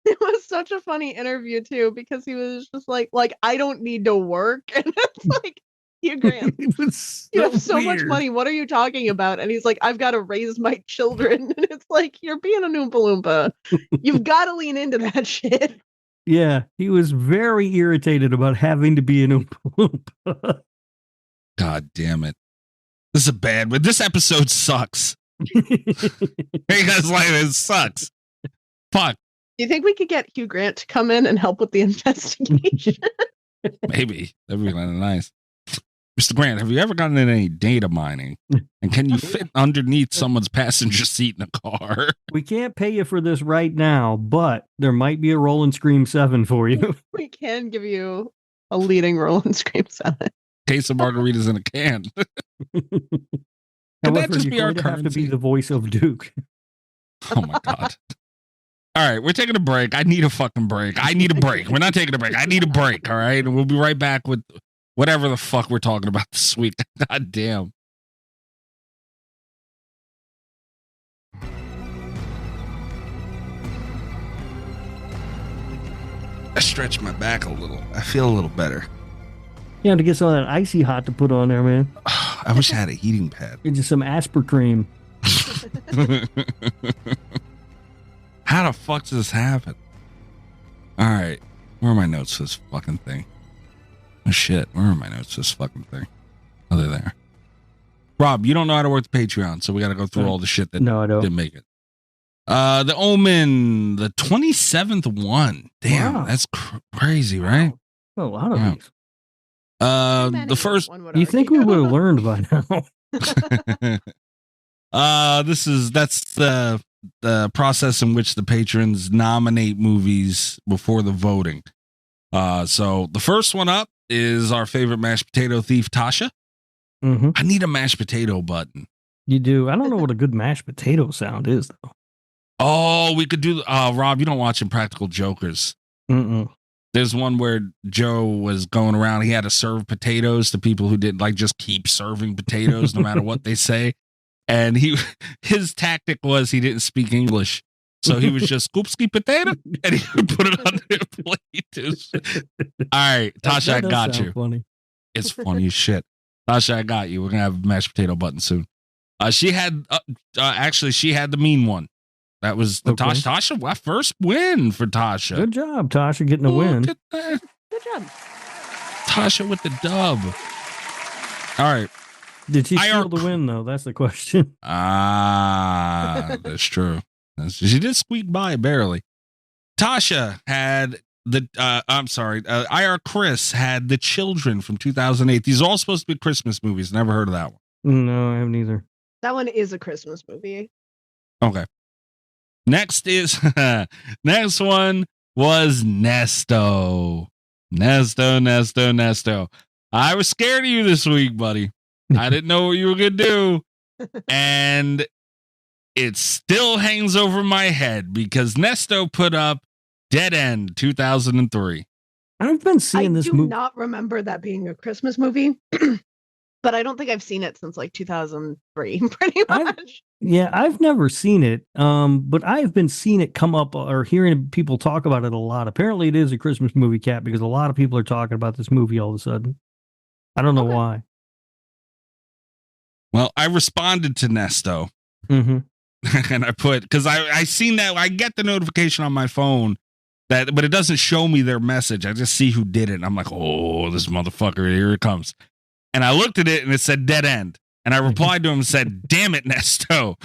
It was such a funny interview too, because he was just like I don't need to work, and it's like, Hugh Grant, you have so much money. What are you talking about? And he's like, I've got to raise my children. And it's like, you're being an Oompa Loompa. You've got to lean into that shit. Yeah, he was very irritated about having to be an Oompa Loompa. God damn it. This is a bad, but this episode sucks. Hey guys, like it sucks. Fuck. Do you think we could get Hugh Grant to come in and help with the investigation? Maybe. That'd be kind of nice. Mr. Grant, have you ever gotten in any data mining? And can you fit underneath someone's passenger seat in a car? We can't pay you for this right now, but there might be a Roll and Scream 7 for you. We can give you a leading role in Scream 7. Case of margaritas in a can. Could that just be our currency? Have to be the voice of Duke. Oh my God. All right, we're taking a break. I need a fucking break. I need a break. We're not taking a break. I need a break. All right. And we'll be right back with whatever the fuck we're talking about this week. God damn. I stretched my back a little. I feel a little better. You have to get some of that icy hot to put on there, man. I wish I had a heating pad. Get just some Aspercream. How the fuck does this happen? All right. Where are my notes for this fucking thing? Oh, shit. Where are my notes for this fucking thing? Oh, they're there. Rob, you don't know how to work the Patreon, so we got to go through all the shit that didn't make it. The Omen, the 27th one. Damn, wow. That's crazy, right? Well, a lot of these. The first. You think we would have learned by now? That's the process in which the patrons nominate movies before the voting. So the first one up is our favorite mashed potato thief, Tasha. Mm-hmm. I need a mashed potato button. You do. I don't know what a good mashed potato sound is, though. Oh, we could do. Rob, you don't watch Impractical Jokers. Mm-mm. There's one where Joe was going around. He had to serve potatoes to people who didn't just keep serving potatoes no matter what they say. And his tactic was he didn't speak English. So he was just scoop potato and he would put it on their plate. All right, Tasha, I got you. Funny. It's funny as shit. Tasha, I got you. We're going to have a mashed potato button soon. She had the mean one. That was the Tasha. What first win for Tasha? Good job, Tasha, getting a win. Good job. Tasha with the dub. All right. Did she steal the win, though? That's the question. That's true. She did squeak by barely. Tasha had EyeRChris had The Children from 2008. These are all supposed to be Christmas movies. Never heard of that one. No, I haven't either. That one is a Christmas movie. Okay. Next one was Nesto. Nesto. I was scared of you this week, buddy. I didn't know what you were going to do. And it still hangs over my head because Nesto put up Dead End 2003. I've been seeing this movie. I do not remember that being a Christmas movie. But I don't think I've seen it since 2003, pretty much. I've never seen it. But I've been seeing it come up or hearing people talk about it a lot. Apparently it is a Christmas movie, Cat, because a lot of people are talking about this movie all of a sudden. I don't know why. Well, I responded to Nesto. Mm-hmm. And I put, because I seen that, I get the notification on my phone, but it doesn't show me their message. I just see who did it. And I'm like, oh, this motherfucker, here it comes. And I looked at it and it said Dead End. And I replied to him and said, damn it, Nesto.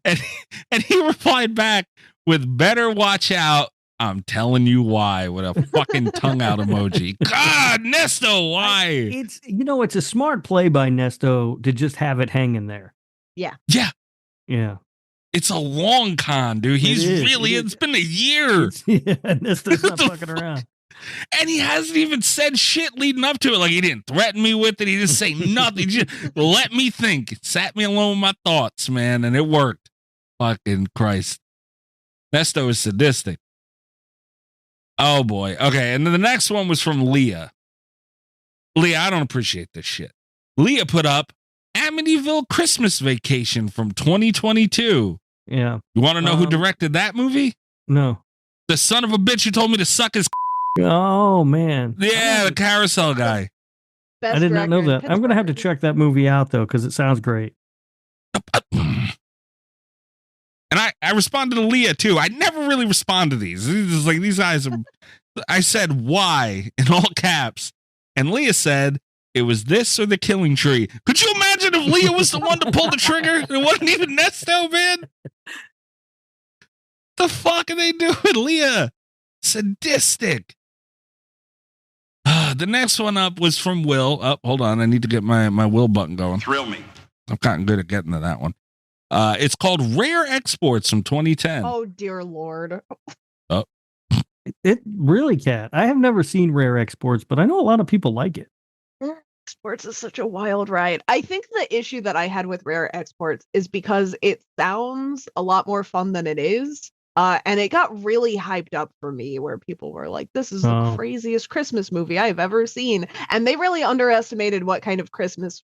and he replied back with better watch out. I'm telling you why, with a fucking tongue out emoji. God, Nesto, why? It's a smart play by Nesto to just have it hanging there. Yeah. Yeah. It's a long con, dude. It's been a year. Nesto's not fucking around. And he hasn't even said shit leading up to it. Like, he didn't threaten me with it. He didn't say nothing. He just let me think. Sat me alone with my thoughts, man. And it worked. Fucking Christ. Nesto is sadistic. Oh, boy. Okay. And then the next one was from Leah. Leah, I don't appreciate this shit. Leah put up Amityville Christmas Vacation from 2022. Yeah. You want to know who directed that movie? No. The son of a bitch who told me to suck his. Oh, man. Yeah, the carousel guy. I did not know that. I'm going to have to check that movie out, though, because it sounds great. And I responded to Leah, too. I never really respond to these. It's like these guys are. I said, why, in all caps. And Leah said, it was this or the Killing Tree. Could you imagine if Leah was the one to pull the trigger? It wasn't even Nesto, man. The fuck are they doing, Leah? Sadistic. The next one up was from Will. Oh, hold on. I need to get my Will button going. Thrill me. I've gotten good at getting to that one. It's called Rare Exports from 2010. Oh, dear Lord. Oh. It really, Cat. I have never seen Rare Exports, but I know a lot of people like it. Rare Exports is such a wild ride. I think the issue that I had with Rare Exports is because it sounds a lot more fun than it is. And it got really hyped up for me where people were like, this is the craziest Christmas movie I've ever seen. And they really underestimated what kind of Christmas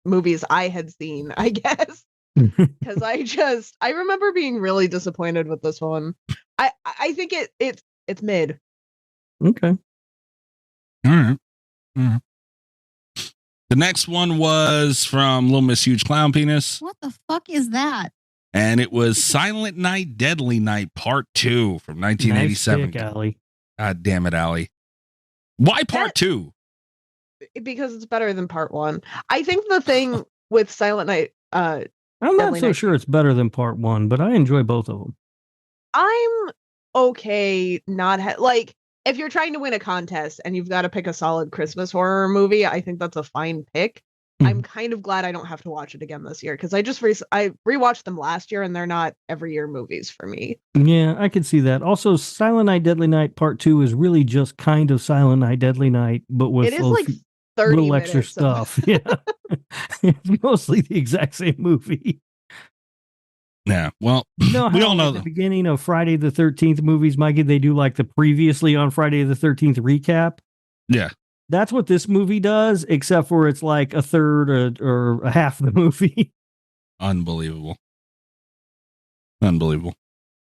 movies I had seen, I guess. Because I remember being really disappointed with this one. I think it's mid. Okay. All right. Mm-hmm. The next one was from Little Miss Huge Clown Penis. What the fuck is that? And it was Silent Night, Deadly Night, Part 2 from 1987. Nice pick, Allie. God damn it, Allie. Why Part 2? Because it's better than Part 1. I think the thing with Silent Night... I'm not so sure it's better than Part 1, but I enjoy both of them. I'm okay not... if you're trying to win a contest and you've got to pick a solid Christmas horror movie, I think that's a fine pick. I'm kind of glad I don't have to watch it again this year because I rewatched them last year and they're not every year movies for me. Yeah, I could see that. Also, Silent Night, Deadly Night Part 2 is really just kind of Silent Night, Deadly Night, but with It is like 30 little extra stuff. Yeah. It's mostly the exact same movie. Yeah, well, we all know at the beginning of Friday the 13th movies, Mikey, they do like the previously on Friday the 13th recap. Yeah. That's what this movie does, except for it's like a third or a half of the movie. Unbelievable.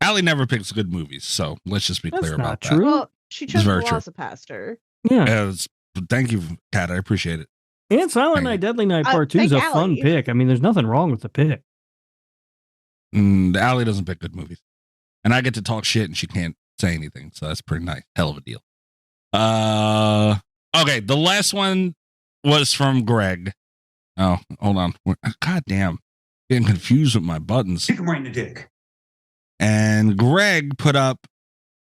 Allie never picks good movies, so let's just be clear about that. Well, she chose Velocipaster. Yeah. Thank you, Kat. I appreciate it. And Silent Night, Deadly Night Part 2 is a fun pick. I mean, there's nothing wrong with the pick. Allie doesn't pick good movies. And I get to talk shit and she can't say anything, so that's pretty nice. Hell of a deal. Okay, the last one was from Greg. Oh, hold on. God damn. Getting confused with my buttons. Kick him right in the dick. And Greg put up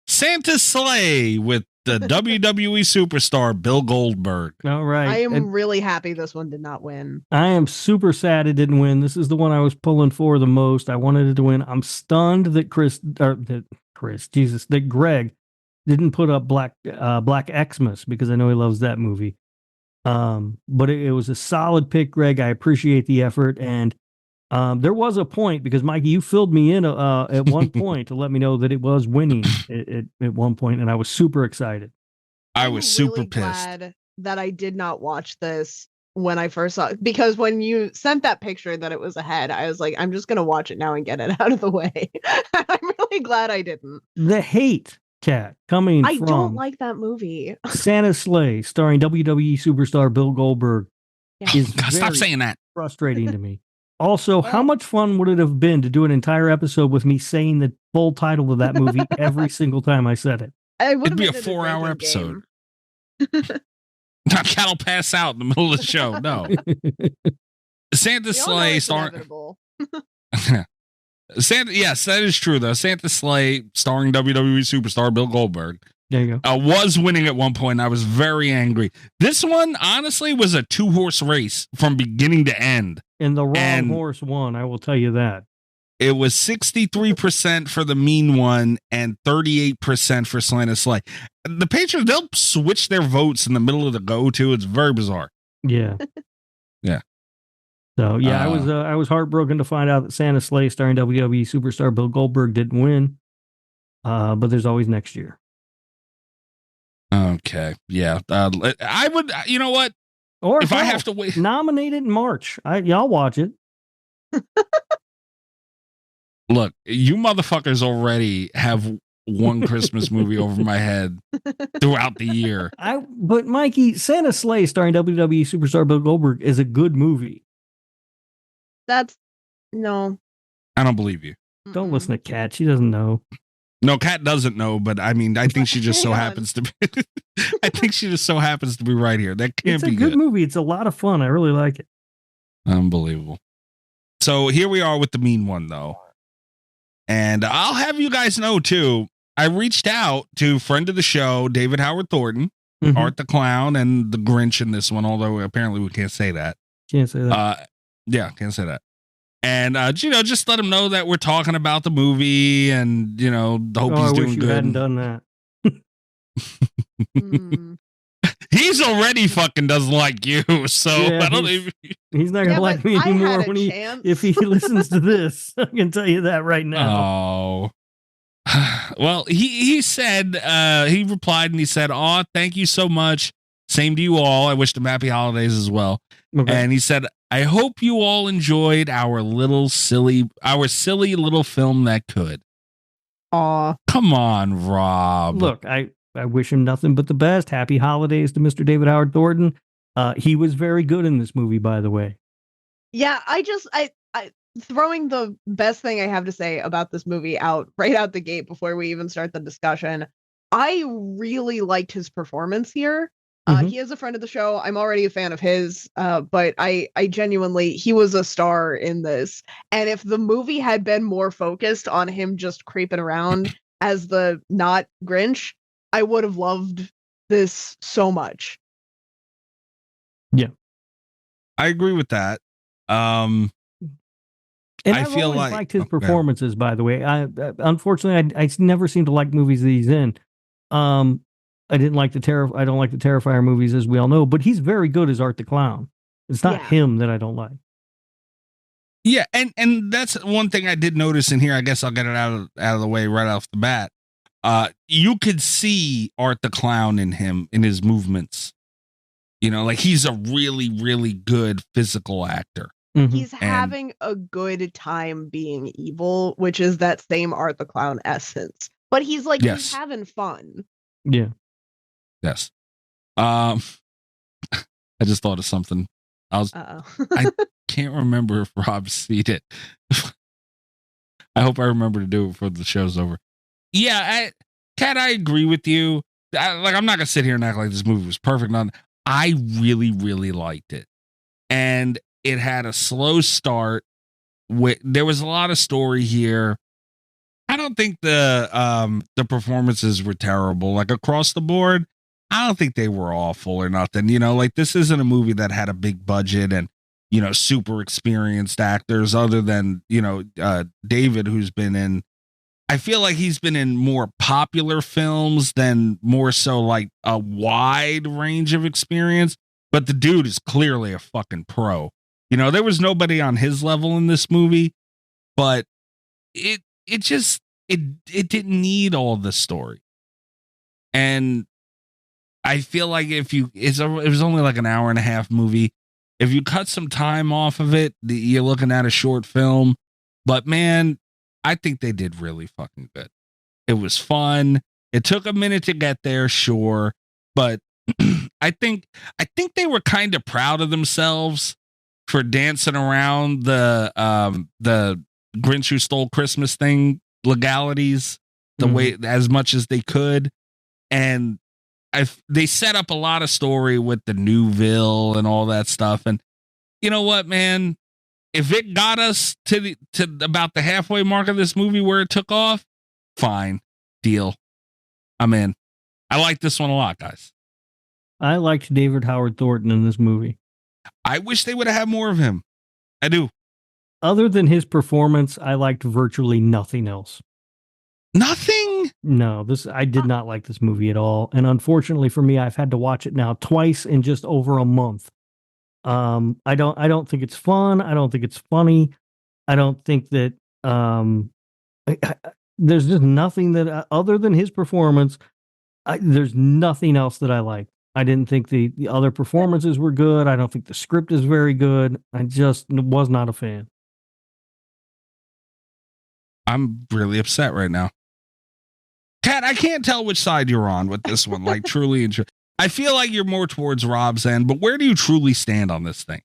Santa's Sleigh with the WWE superstar Bill Goldberg. All right. I am really happy this one did not win. I am super sad it didn't win. This is the one I was pulling for the most. I wanted it to win. I'm stunned that that Greg didn't put up Black Xmas because I know he loves that movie. But it was a solid pick, Greg. I appreciate the effort. And there was a point because Mikey, you filled me in at one point to let me know that it was winning at one point, and I was super excited. I was super pissed. Glad that I did not watch this when I first saw it, because when you sent that picture that it was ahead, I was like, I'm just gonna watch it now and get it out of the way. I'm really glad I didn't. The hate, Kat, coming I from don't like that movie. Santa's Sleigh, starring WWE superstar Bill Goldberg, is stop saying that. Frustrating to me. Also, how much fun would it have been to do an entire episode with me saying the full title of that movie every single time I said it? It'd be a 4-hour episode. Cat'll pass out in the middle of the show. No. Santa's Sleigh starring. Santa, yes, that is true though. Santa's Sleigh starring WWE superstar Bill Goldberg. There you go. Was winning at one point. I was very angry. This one, honestly, was a 2-horse race from beginning to end. And the wrong horse won, I will tell you that. It was 63% for the mean one and 38% for Santa's Sleigh. The Patriots, they'll switch their votes in the middle of the go too. It's very bizarre. Yeah. Yeah. So yeah, I was heartbroken to find out that Santa's Sleigh starring WWE superstar Bill Goldberg didn't win. But there's always next year. Okay. Yeah. I would, you know what? Or if I have to wait, nominate it in March. Y'all watch it. Look, you motherfuckers already have one Christmas movie over my head throughout the year. But Mikey, Santa's Sleigh starring WWE superstar Bill Goldberg is a good movie. No. I don't believe you. Don't listen to Kat. She doesn't know. No, Kat doesn't know, but I mean, I think she just so happens to be. I think she just so happens to be right here. That can't be good. It's a good movie. It's a lot of fun. I really like it. Unbelievable. So here we are with the mean one, though. And I'll have you guys know, too, I reached out to friend of the show, David Howard Thornton, Art the Clown, and the Grinch in this one, although apparently we can't say that. Can't say that. Yeah, can't say that. And, just let him know that we're talking about the movie and, hope he's doing good. I wish you hadn't done that. He's already fucking doesn't like you, so yeah, I don't even. He's not gonna like me anymore if he listens to this. I can tell you that right now. Oh, well, he said he replied and he said, "Oh, thank you so much. Same to you all. I wish them happy holidays as well." Okay. And he said, "I hope you all enjoyed our silly little film that could." Aw, come on, Rob. Look, I wish him nothing but the best. Happy holidays to Mr. David Howard Thornton. He was very good in this movie, by the way. Yeah, I throwing the best thing I have to say about this movie right out the gate before we even start the discussion. I really liked his performance here. He is a friend of the show. I'm already a fan of his, but I genuinely, he was a star in this. And if the movie had been more focused on him just creeping around as the not Grinch, I would have loved this so much. Yeah. I agree with that. And I I've feel always like liked his performances, by the way. Unfortunately, I never seem to like movies that he's in. I didn't like I don't like the Terrifier movies, as we all know, but he's very good as Art the Clown. It's not him that I don't like. Yeah, and that's one thing I did notice in here. I guess I'll get it out of the way right off the bat. You could see Art the Clown in him, in his movements. You know, like he's a really, really good physical actor. Mm-hmm. He's having a good time being evil, which is that same Art the Clown essence. But he's like, he's having fun. Yeah. Yes. I just thought of something. I can't remember if Rob seen it. I hope I remember to do it before the show's over. Yeah, Kat, I agree with you. I'm not gonna sit here and act like this movie was perfect. I really, really liked it, and it had a slow start. There was a lot of story here. I don't think the performances were terrible. Like across the board, I don't think they were awful or nothing. You know, like this isn't a movie that had a big budget and, you know, super experienced actors other than, you know, David, who's been in, I feel like he's been in more popular films than more so like a wide range of experience. But the dude is clearly a fucking pro. You know, there was nobody on his level in this movie, but it didn't need all the story. And I feel like it was only like an hour and a half movie. If you cut some time off of it, you're looking at a short film. But man, I think they did really fucking good. It was fun. It took a minute to get there, sure, but I think they were kind of proud of themselves for dancing around the Grinch Who Stole Christmas thing legalities the way as much as they could, and they set up a lot of story with the Newville and all that stuff. And you know what, man? If it got us to about the halfway mark of this movie where it took off, fine, deal. I'm in. I like this one a lot, guys. I liked David Howard Thornton in this movie. I wish they would have had more of him. I do. Other than his performance, I liked virtually nothing else. Nothing? No, I did not like this movie at all. And unfortunately for me, I've had to watch it now twice in just over a month. I don't think it's fun. I don't think it's funny. I don't think that there's just nothing that other than his performance, there's nothing else that I like. I didn't think the other performances were good. I don't think the script is very good. I just was not a fan. I'm really upset right now. Kat, I can't tell which side you're on with this one. Like truly and I feel like you're more towards Rob's end, but where do you truly stand on this thing?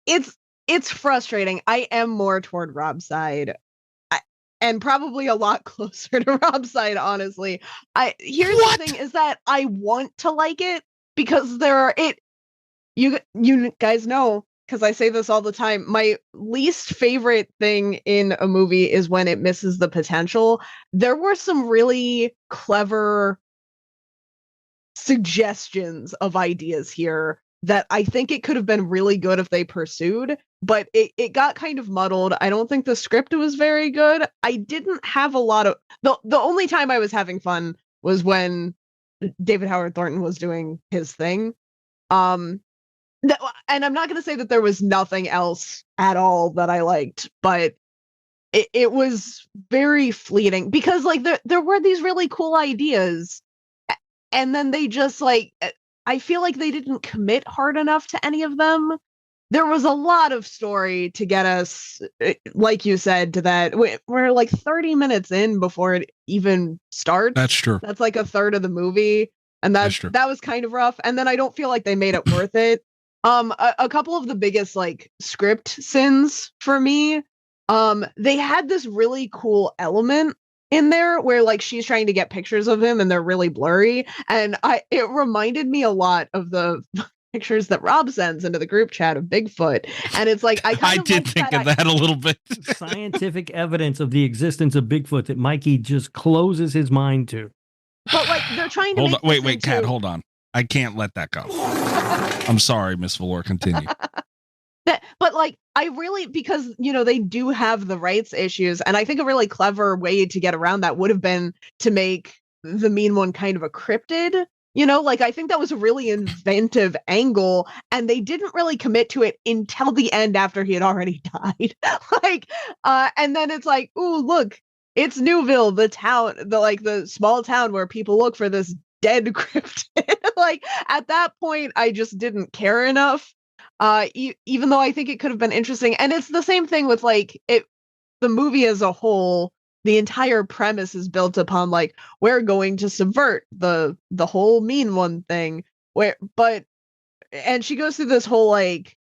It's frustrating. I am more toward Rob's side, and probably a lot closer to Rob's side. Honestly, here's the thing: is that I want to like it because you guys know, because I say this all the time. My least favorite thing in a movie is when it misses the potential. There were some really clever suggestions of ideas here that I think it could have been really good if they pursued, but it got kind of muddled. I don't think the script was very good. I didn't have a lot of the only time I was having fun was when David Howard Thornton was doing his thing. And I'm not going to say that there was nothing else at all that I liked, but it was very fleeting because like there were these really cool ideas. And then they just I feel like they didn't commit hard enough to any of them. There was a lot of story to get us, like you said, to that. We're like 30 minutes in before it even starts. That's true. That's like a third of the movie. And that was kind of rough. And then I don't feel like they made it worth it. A couple of the biggest like script sins for me, they had this really cool element in there where like she's trying to get pictures of him and they're really blurry, and it reminded me a lot of the pictures that Rob sends into the group chat of Bigfoot, and it's like I did think of that a little bit. Scientific evidence of the existence of Bigfoot that Mikey just closes his mind to. But like they're trying to wait, Kat, hold on. I can't let that go. I'm sorry, Miss Valor. Continue. But like, I really, because, you know, they do have the rights issues. And I think a really clever way to get around that would have been to make the mean one kind of a cryptid. You know, like, I think that was a really inventive angle, and they didn't really commit to it until the end after he had already died. And then it's like, ooh, look, it's Newville, the town, the small town where people look for this dead cryptid. Like, at that point, I just didn't care enough. Even though I think it could have been interesting. And it's the same thing with the movie as a whole. The entire premise is built upon like, we're going to subvert the whole mean one thing, and she goes through this whole like,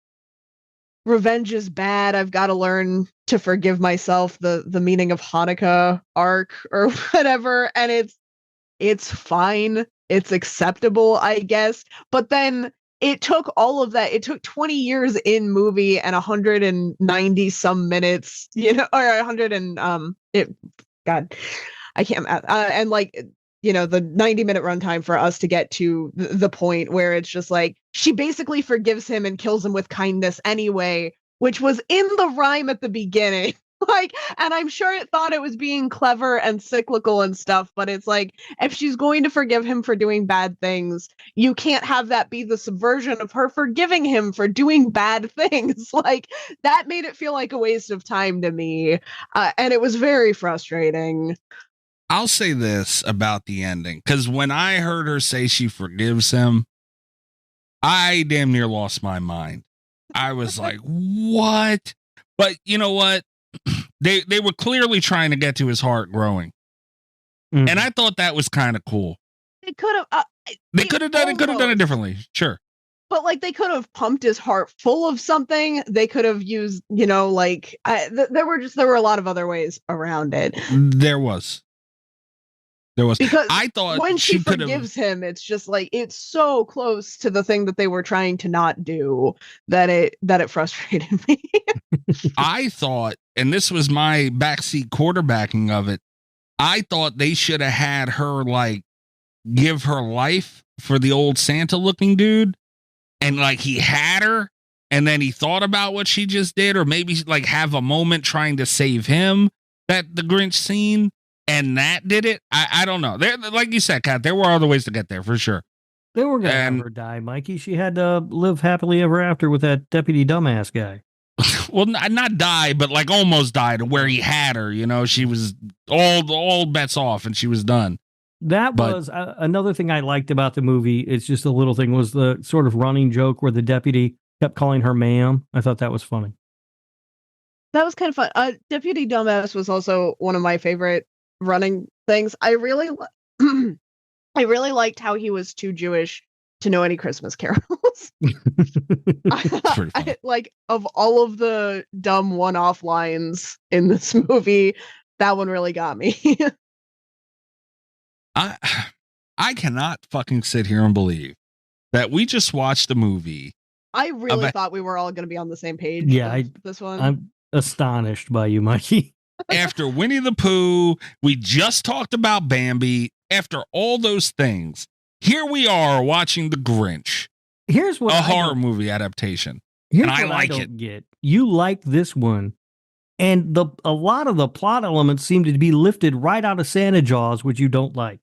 revenge is bad, I've got to learn to forgive myself, the meaning of Hanukkah arc or whatever, and it's fine, it's acceptable, I guess. But then it took all of that. It took 20 years in movie and 190 some minutes, you know, or 100 and God, I can't. And like, you know, the 90-minute runtime for us to get to the point where it's just like, she basically forgives him and kills him with kindness anyway, which was in the rhyme at the beginning. Like, and I'm sure it thought it was being clever and cyclical and stuff, but it's like, if she's going to forgive him for doing bad things, you can't have that be the subversion of her forgiving him for doing bad things. Like, that made it feel like a waste of time to me, and it was very frustrating. I'll say this about the ending, because when I heard her say she forgives him, I damn near lost my mind. I was like, what? But you know what? They were clearly trying to get to his heart growing. And I thought that was kind of cool. They could have done it differently. Sure. But like, they could have pumped his heart full of something. They could have used, you know, like there were a lot of other ways around it. There was because I thought when she forgives him, it's just like, it's so close to the thing that they were trying to not do that it frustrated me. I thought, and this was my backseat quarterbacking of it, I thought they should have had her like give her life for the old Santa looking dude, and like he had her and then he thought about what she just did, or maybe like have a moment trying to save him, that the Grinch scene. And that did it. I don't know. There, like you said, Kat, there were other ways to get there for sure. They were going to have her die, Mikey. She had to live happily ever after with that deputy dumbass guy. Well, not die, but like almost die to where he had her. You know, she was all bets off, and she was done. That was another thing I liked about the movie. It's just a little thing, was the sort of running joke where the deputy kept calling her ma'am. I thought that was funny. That was kind of fun. Deputy Dumbass was also one of my favorite running things. I really liked how he was too Jewish to know any Christmas carols. Like, of all of the dumb one-off lines in this movie, that one really got me. I cannot fucking sit here and believe that we just watched a movie. I really thought we were all going to be on the same page. Yeah, this one. I'm astonished by you, Mikey. After Winnie the Pooh, we just talked about Bambi. After all those things, here we are watching The Grinch. Here's what a horror movie adaptation. Here's and what I like I it. don't get. You like this one, and a lot of the plot elements seem to be lifted right out of Santa Jaws, which you don't like.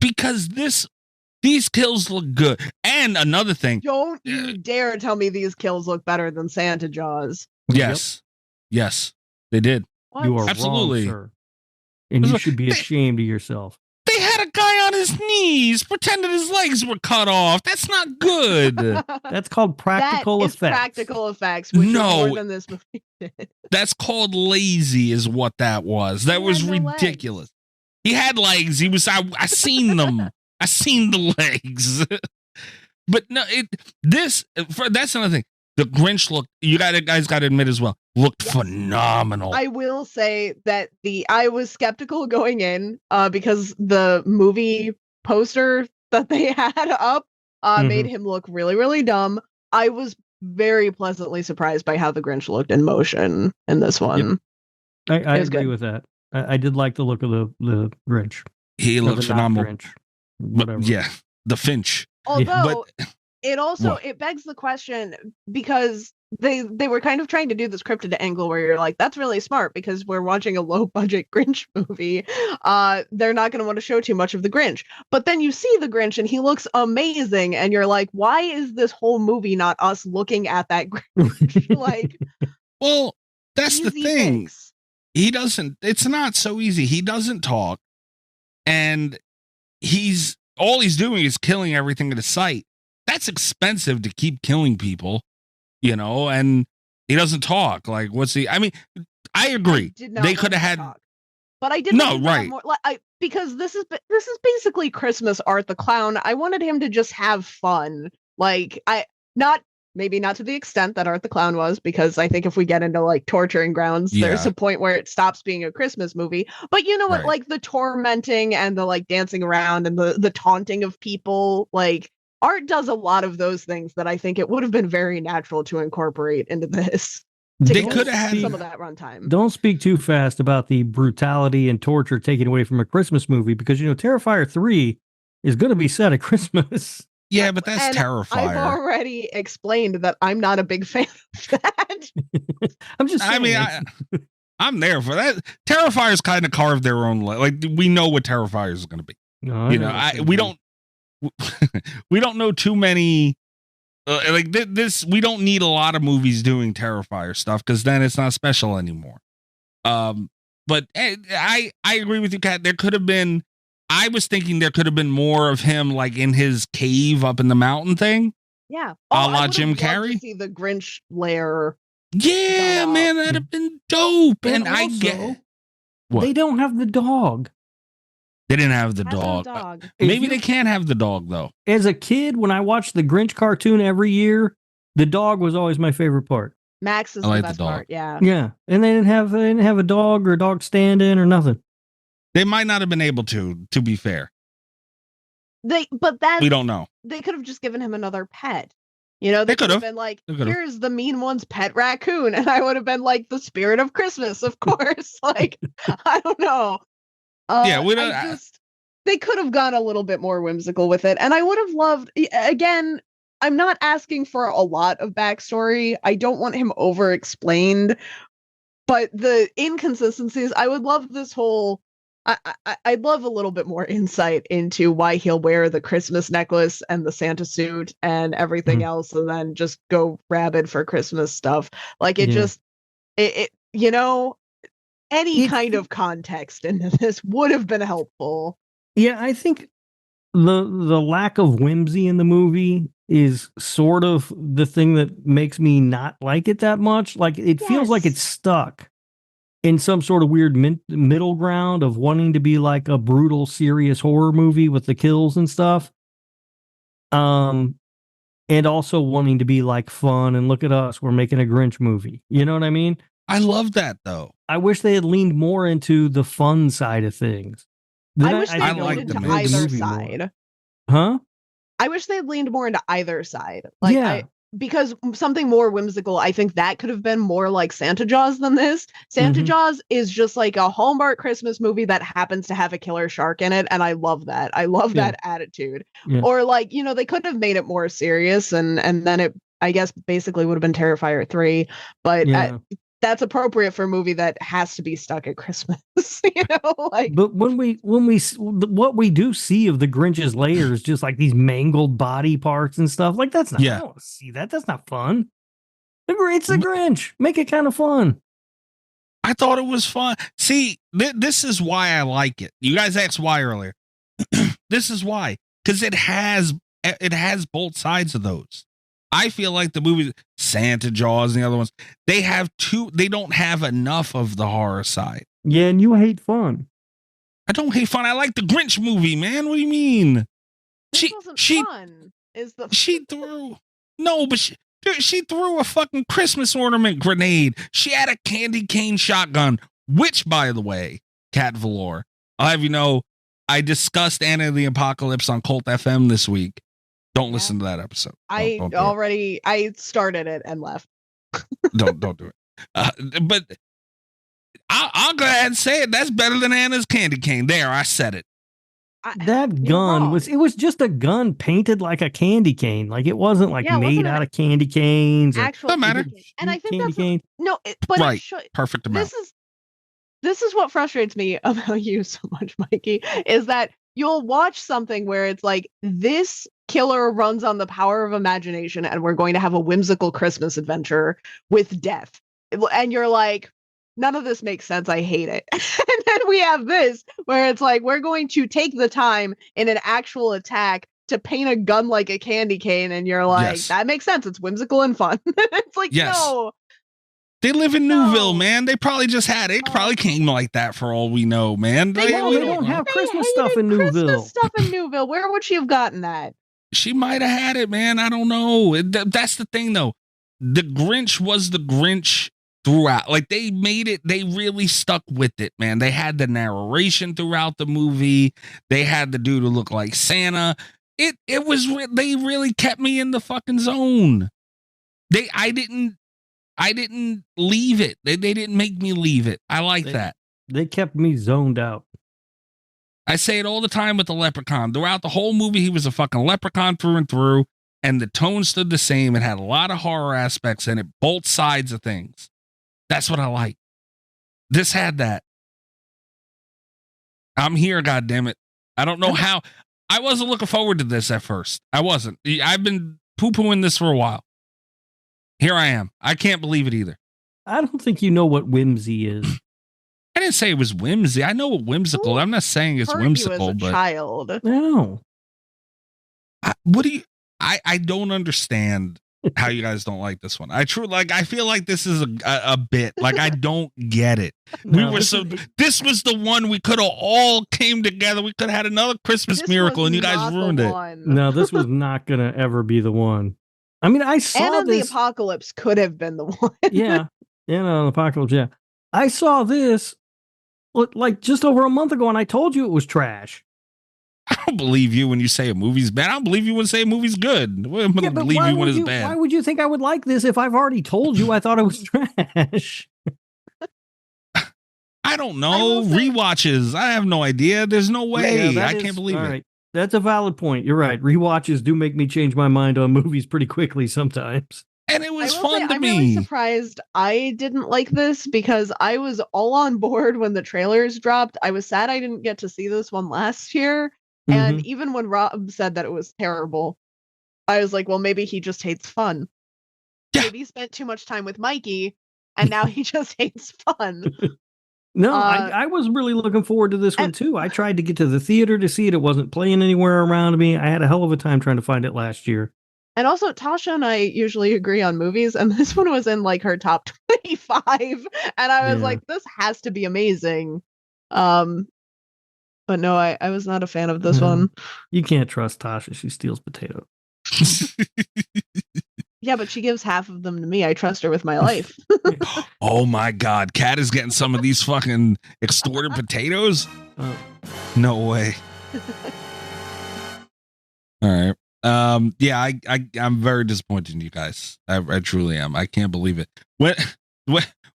Because these kills look good. And another thing. Don't you dare tell me these kills look better than Santa Jaws. Yes. Yep. Yes. They did. What? You are absolutely wrong, sir. And you should be ashamed of yourself. They had a guy on his knees pretending his legs were cut off. That's not good. That's called practical effects. Practical effects, which is more than this movie did. That's called lazy, is what that was. That was ridiculous. He had legs. He was. I seen them. I seen the legs. But no, that's another thing. The Grinch looked, guys got to admit as well, looked phenomenal. I will say that I was skeptical going in because the movie poster that they had up made him look really, really dumb. I was very pleasantly surprised by how the Grinch looked in motion in this one. Yep. I agree with that. I did like the look of the Grinch. He looked phenomenal. Grinch, whatever. Yeah, the Finch. Although It also What? it begs the question because they were kind of trying to do this cryptid angle where you're like, that's really smart because we're watching a low budget Grinch movie. They're not going to want to show too much of the Grinch. But then you see the Grinch and he looks amazing, and you're like, why is this whole movie not us looking at that Grinch? Like, well, that's the easy thing. fix. He doesn't. It's not so easy. He doesn't talk, and all he's doing is killing everything in his sight. That's expensive to keep killing people, and he doesn't talk. Like, what's he? I mean, I agree. They could have had, talk, but I didn't. No, right? More, because this is basically Christmas Art the Clown. I wanted him to just have fun. Like, maybe not to the extent that Art the Clown was, because I think if we get into like torturing grounds, there's a point where it stops being a Christmas movie. But you know what? Right. Like the tormenting and the like dancing around and the taunting of people, like. Art does a lot of those things that I think it would have been very natural to incorporate into this. They could have had some of that runtime. Don't speak too fast about the brutality and torture taken away from a Christmas movie, because Terrifier 3 is going to be set at Christmas. Yeah, but that's Terrifier. I've already explained that I'm not a big fan of that. I'm just saying. I mean, I'm there for that. Terrifiers kind of carved their own. Like, we know what Terrifiers is going to be. No, We don't know too many this. We don't need a lot of movies doing Terrifier stuff, because then it's not special anymore. But I agree with you, Kat. There could have been. I was thinking there could have been more of him, like in his cave up in the mountain thing. Yeah, a la Jim Carrey. See the Grinch lair. Yeah, man, that'd have been dope. And also, I get what? They don't have the dog. They didn't have the dog. Maybe they can't have the dog, though. As a kid, when I watched the Grinch cartoon every year, the dog was always my favorite part. Max is the best part. Yeah. Yeah. And they didn't have a dog or a dog stand-in or nothing. They might not have been able to be fair. We don't know. They could have just given him another pet. They could have been like, here's the mean one's pet raccoon. And I would have been like, the spirit of Christmas, of course. Like, I don't know. They could have gone a little bit more whimsical with it. And I would have loved, again, I'm not asking for a lot of backstory. I don't want him over explained, but the inconsistencies, I would love this whole, I'd love a little bit more insight into why he'll wear the Christmas necklace and the Santa suit and everything else, and then just go rabid for Christmas stuff. Like any kind of context into this would have been helpful. Yeah, I think the lack of whimsy in the movie is sort of the thing that makes me not like it that much. Like, it feels like it's stuck in some sort of weird middle ground of wanting to be like a brutal, serious horror movie with the kills and stuff. And also wanting to be like fun and look at us, we're making a Grinch movie. You know what I mean? I love that, though. I wish they had leaned more into the fun side of things. I wish they had leaned into either side. Huh? I wish they had leaned more into either side. Like, because something more whimsical, I think that could have been more like Santa Jaws than this. Santa Jaws is just like a Hallmark Christmas movie that happens to have a killer shark in it, and I love that. I love that attitude. Yeah. Or like, they could have made it more serious, and then it, I guess, basically would have been Terrifier 3, but that's appropriate for a movie that has to be stuck at Christmas. But when we what we do see of the Grinch's lair is just like these mangled body parts and stuff. Like, that's not, I don't want to see that. That's not fun. It's the Grinch. Make it kind of fun. I thought it was fun. See, this is why I like it. You guys asked why earlier. This is why, because it has both sides of those. I feel like the movies, Santa Jaws and the other ones, they don't have enough of the horror side. Yeah, and you hate fun. I don't hate fun. I like the Grinch movie, man. What do you mean? This wasn't fun. She threw a fucking Christmas ornament grenade. She had a candy cane shotgun, which, by the way, Cat Valor, I'll have you know, I discussed Anna and the Apocalypse on Cult FM this week. Don't listen to that episode. I started it and left. Don't do it. But I'll go ahead and say it. That's better than Anna's candy cane. There, I said it. that gun was just a gun painted like a candy cane. Like it wasn't like made out of candy canes. Actual matter. And I think candy that's cane. but right. it should, Perfect amount. This is what frustrates me about you so much, Mikey, is that you'll watch something where it's like, this killer runs on the power of imagination and we're going to have a whimsical Christmas adventure with death. And you're like, none of this makes sense. I hate it. And then we have this where it's like, we're going to take the time in an actual attack to paint a gun like a candy cane. And you're like, that makes sense. It's whimsical and fun. It's like, no. They live in Newville, man. They probably just had it. Probably came like that for all we know, man. They don't have Christmas stuff in Newville. Christmas stuff in Newville. Where would she have gotten that? She might have had it, man. I don't know. That's the thing, though. The Grinch was the Grinch throughout. Like, they made it. They really stuck with it, man. They had the narration throughout the movie. They had the dude who looked like Santa. They really kept me in the fucking zone. I didn't leave it. They didn't make me leave it. I like that. They kept me zoned out. I say it all the time with the leprechaun. Throughout the whole movie, he was a fucking leprechaun through and through, and the tone stood the same. It had a lot of horror aspects in it, both sides of things. That's what I like. This had that. I'm here, goddammit. I don't know how. I wasn't looking forward to this at first. I wasn't. I've been poo-pooing this for a while. Here I am. I can't believe it either. I don't think you know what whimsy is. I didn't say it was whimsy. I know what whimsical. I'm not saying it's whimsical, you as a but child. No. I don't understand how you guys don't like this one. I feel like this is a bit. Like, I don't get it. No, this was the one we could have all came together. We could have had another Christmas miracle, and you guys ruined it. No, this was not going to ever be the one. I mean, I saw Anna this. the Apocalypse could have been the one. Yeah. Anna the Apocalypse. Yeah. I saw this like just over a month ago, and I told you it was trash. I don't believe you when you say a movie's bad. I don't believe you when you say a movie's good. I'm going to believe you when it's bad. Why would you think I would like this if I've already told you I thought it was trash? I don't know. Rewatches. I have no idea. There's no way. I can't believe it. Right. That's a valid point. You're right. Rewatches do make me change my mind on movies pretty quickly sometimes. And it was fun to me. I'm really surprised I didn't like this because I was all on board when the trailers dropped. I was sad I didn't get to see this one last year. Mm-hmm. And even when Rob said that it was terrible, I was like, well, maybe he just hates fun. Yeah. Maybe he spent too much time with Mikey and now he just hates fun. No, I was really looking forward to this one too. I tried to get to the theater to see it. It wasn't playing anywhere around me. I had a hell of a time trying to find it last year. And also, Tasha and I usually agree on movies, and this one was in like her top 25. And I was like, this has to be amazing. But no, I was not a fan of this one. You can't trust Tasha. She steals potatoes. Yeah, but she gives half of them to me. I trust her with my life. Oh my God. Kat is getting some of these fucking extorted potatoes? No way. All right. Yeah, I'm very disappointed in you guys. I truly am. I can't believe it.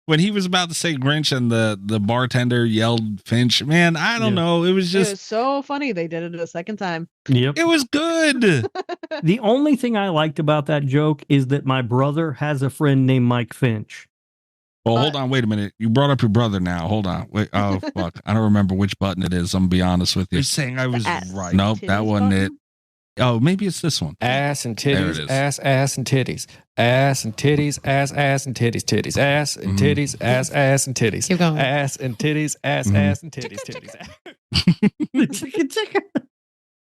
When he was about to say Grinch and the bartender yelled Finch, man, I don't know. It was so funny. They did it a second time. Yep. It was good. The only thing I liked about that joke is that my brother has a friend named Mike Finch. Well, hold on. Wait a minute. You brought up your brother now. Hold on. Wait. Oh, fuck. I don't remember which button it is. I'm going to be honest with you. You're saying I was right. Nope, that wasn't it. Oh, maybe it's this one. Ass and titties, ass and titties, ass and titties, ass and titties, titties, ass and titties, ass and titties. Keep going. Ass and titties, ass and titties, titties.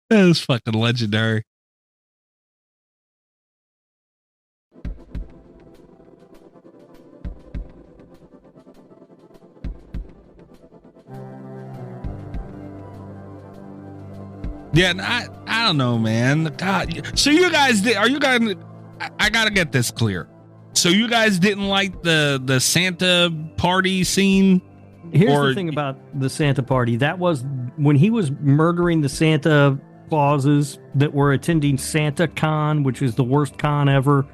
That was fucking legendary. Yeah, I don't know, man. God, so you guys did? Are you guys? I gotta get this clear. So you guys didn't like the Santa party scene? Here's the thing about the Santa party. That was when he was murdering the Santa Clauses that were attending Santa Con, which is the worst con ever,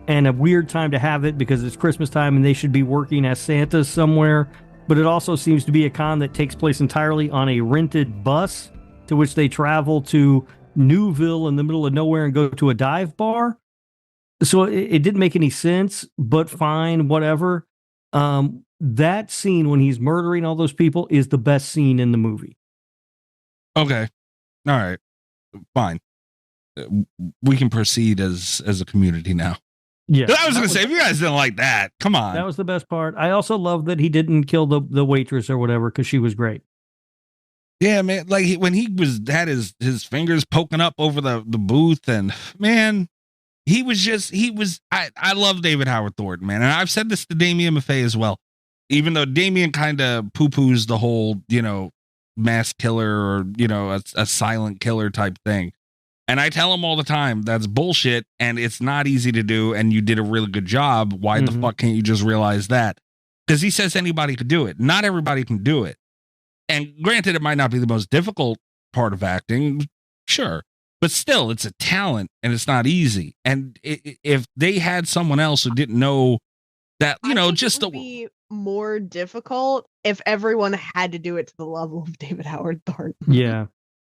and a weird time to have it because it's Christmas time and they should be working as Santas somewhere. But it also seems to be a con that takes place entirely on a rented bus. to which they travel to Newville in the middle of nowhere and go to a dive bar. So it didn't make any sense, but fine, whatever. That scene when he's murdering all those people is the best scene in the movie. Okay. All right. Fine. We can proceed as a community now. Yeah. I was going to say, if you guys didn't like that, come on. That was the best part. I also love that he didn't kill the waitress or whatever because she was great. Yeah, man. Like when he had his fingers poking up over the booth, and man, I love David Howard Thornton, man. And I've said this to Damien Maffei as well. Even though Damien kind of poo-poos the whole, mass killer or, a silent killer type thing. And I tell him all the time, that's bullshit and it's not easy to do. And you did a really good job. Why the fuck can't you just realize that? Because he says anybody could do it. Not everybody can do it. And granted, it might not be the most difficult part of acting. Sure. But still, it's a talent and it's not easy. And if they had someone else who didn't know that, just it would be more difficult if everyone had to do it to the level of David Howard Thornton. Yeah.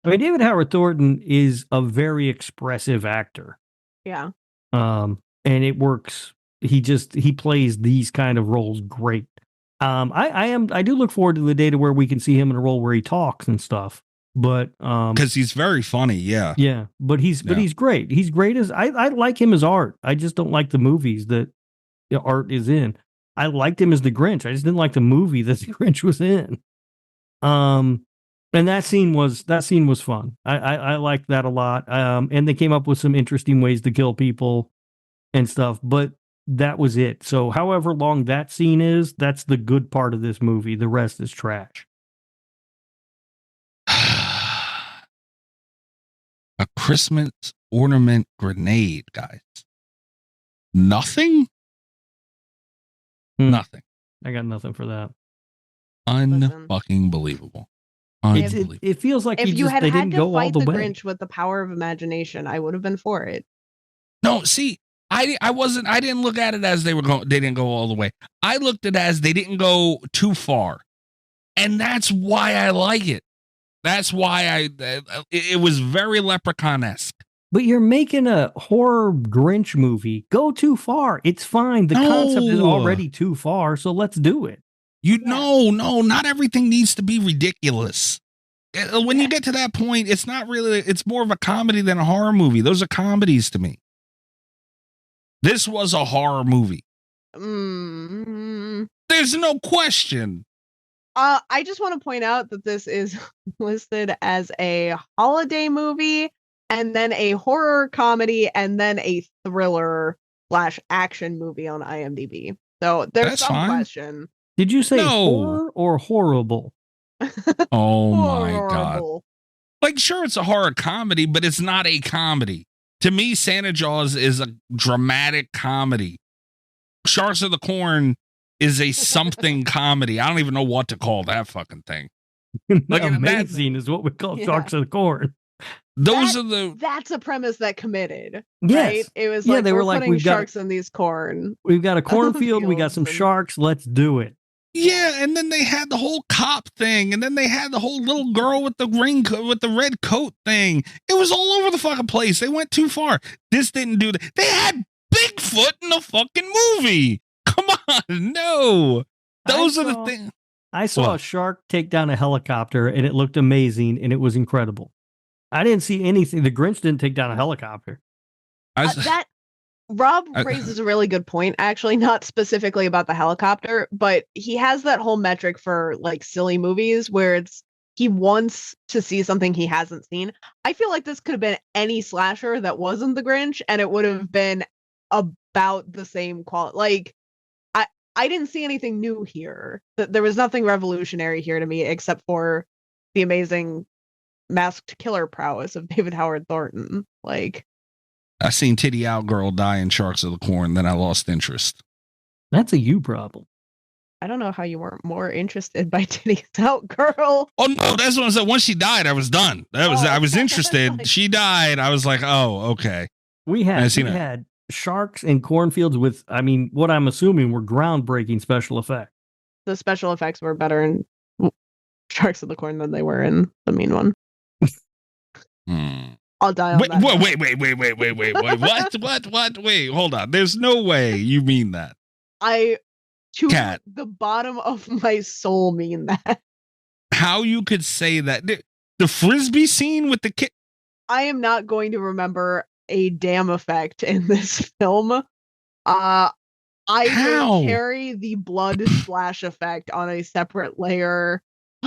I mean, David Howard Thornton is a very expressive actor. Yeah. And it works. He plays these kind of roles great. I do look forward to the day to where we can see him in a role where he talks and stuff. But because he's very funny, yeah. Yeah, but he's great. He's great as I like him as Art. I just don't like the movies that Art is in. I liked him as the Grinch. I just didn't like the movie that the Grinch was in. And that scene was fun. I liked that a lot. And they came up with some interesting ways to kill people and stuff, but that was it. So however long that scene is, that's the good part of this movie. The rest is trash. A Christmas ornament grenade, guys. Nothing? Nothing. I got nothing for that. Unfucking believable. It feels like if you had they had didn't to go all fight the the way. Grinch with the power of imagination, I would have been for it. No, see, I didn't look at it as they didn't go all the way. I looked at it as they didn't go too far. And that's why I like it. That's why it was very Leprechaun-esque. But you're making a horror Grinch movie. Go too far. It's fine. The concept is already too far, so let's do it. No, not everything needs to be ridiculous. When you get to that point, it's not really, it's more of a comedy than a horror movie. Those are comedies to me. This was a horror movie. There's no question. I just want to point out that this is listed as a holiday movie and then a horror comedy and then a thriller / action movie on IMDb. So there's some question. Did you say horror or horrible? Oh my God. Like, sure, it's a horror comedy, but it's not a comedy. To me, Santa Jaws is a dramatic comedy. Sharks of the Corn is a something comedy. I don't even know what to call that fucking thing. Like, amazing is what we call Sharks of the Corn. That's a premise that committed. Yes. Right? It was like, they were we're like, putting sharks in these corn. We've got a cornfield, we got some sharks, let's do it. Yeah, and then they had the whole cop thing, and then they had the whole little girl with the with the red coat thing. It was all over the fucking place. They went too far. This didn't do that. They had Bigfoot in the fucking movie. Come on, no. Those are the things. I saw a shark take down a helicopter, and it looked amazing, and it was incredible. I didn't see anything. The Grinch didn't take down a helicopter. Rob raises a really good point, actually, not specifically about the helicopter, but he has that whole metric for like silly movies where he wants to see something he hasn't seen. I feel like this could have been any slasher that wasn't the Grinch, and it would have been about the same quality. Like, I didn't see anything new here. There was nothing revolutionary here to me except for the amazing masked killer prowess of David Howard Thornton. Like, I seen Titty Out Girl die in Sharks of the Corn, then I lost interest. That's a you problem. I don't know how you weren't more interested by Titty Out Girl. Oh no, that's what I said. Once she died, I was done. I was interested. She died. I was like, oh, okay. We had sharks in cornfields with, I mean, what I'm assuming were groundbreaking special effects. The special effects were better in Sharks of the Corn than they were in the mean one. I'll die on Wait, that. what? Wait, hold on. There's no way you mean that. To Cat. the bottom of my soul mean that. How you could say that? The frisbee scene with the kid. I am not going to remember a damn effect in this film. I will carry the blood splash effect on a separate layer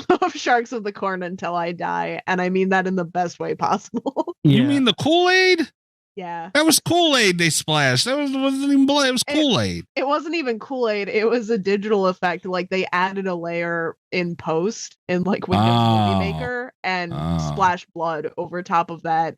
of Sharks of the Corn until I die, and I mean that in the best way possible. You mean the Kool-Aid? Yeah. That was Kool-Aid they splashed. That wasn't even blood. It was Kool-Aid. It wasn't even Kool-Aid. It was a digital effect. Like they added a layer in post in like Windows Movie Maker and splashed blood over top of that,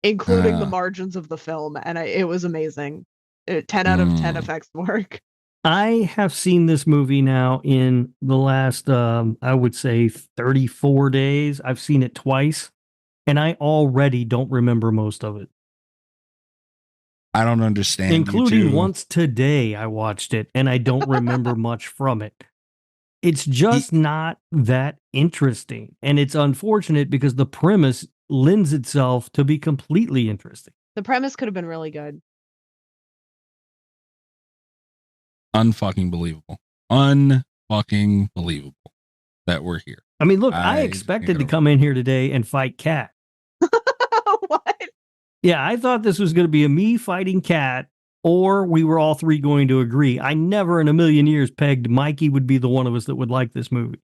including the margins of the film, and it was amazing. 10 out of 10 effects work. I have seen this movie now in the last, I would say 34 days. I've seen it twice, and I already don't remember most of it. I don't understand. Including once today, I watched it, and I don't remember much from it. It's just not that interesting, and it's unfortunate because the premise lends itself to be completely interesting. The premise could have been really good. Unfucking believable. Unfucking believable that we're here. I mean, look, I expected to come in here today and fight Cat. What? Yeah, I thought this was going to be a me fighting Cat, or we were all three going to agree. I never in a million years pegged Mikey would be the one of us that would like this movie.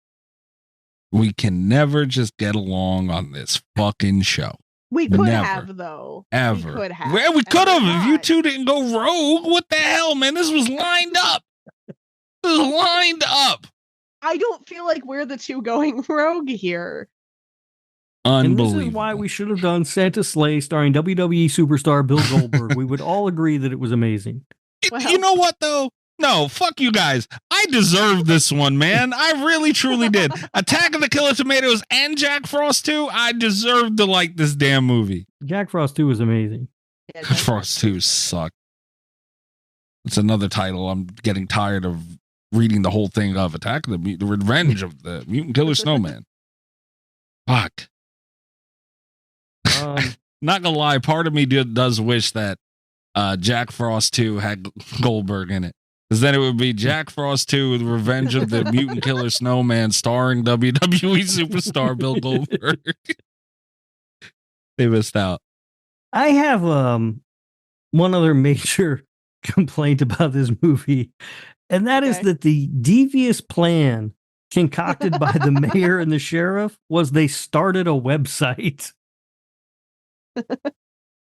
We can never just get along on this fucking show. We could have, though. Ever. We could have. Well, we could have if you two didn't go rogue. What the hell, man? This was lined up. This was lined up. I don't feel like we're the two going rogue here. Unbelievable. And this is why we should have done Santa's Sleigh starring WWE superstar Bill Goldberg. We would all agree that it was amazing. You know what, though? No, fuck you guys. I deserved this one, man. I really, truly did. Attack of the Killer Tomatoes and Jack Frost 2, I deserved to like this damn movie. Jack Frost 2 was amazing. Jack Frost 2 sucked. It's another title I'm getting tired of reading the whole thing of. Attack of the Revenge of the Mutant Killer Snowman. Fuck. Not gonna lie, part of me does wish that Jack Frost 2 had Goldberg in it. Because then it would be Jack Frost 2, The Revenge of the Mutant Killer Snowman, starring WWE superstar Bill Goldberg. They missed out. I have one other major complaint about this movie, and that is that the devious plan concocted by the mayor and the sheriff was they started a website.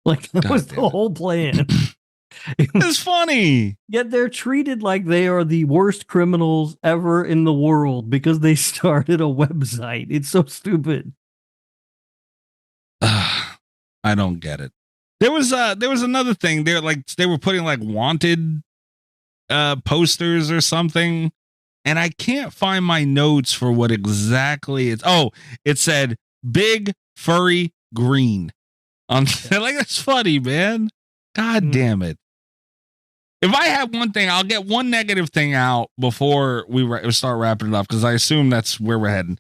Like, that was the whole plan. It's funny. Yet they're treated like they are the worst criminals ever in the world because they started a website. It's so stupid. I don't get it. There was another thing. They were putting like wanted posters or something, and I can't find my notes for what exactly it's. Oh, it said big furry green. Like, that's funny, man. God damn it. If I have one thing, I'll get one negative thing out before we start wrapping it up, because I assume that's where we're heading.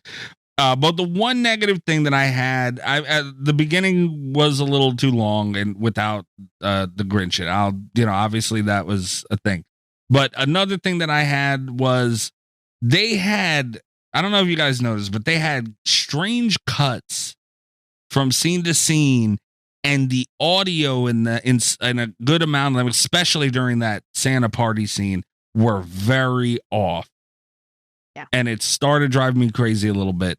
But the one negative thing that I had, the beginning was a little too long and without the Grinch. Obviously that was a thing. But another thing that I had was they had, I don't know if you guys noticed, but they had strange cuts from scene to scene. And the audio in a good amount of them, especially during that Santa party scene, were very off. Yeah. And it started driving me crazy a little bit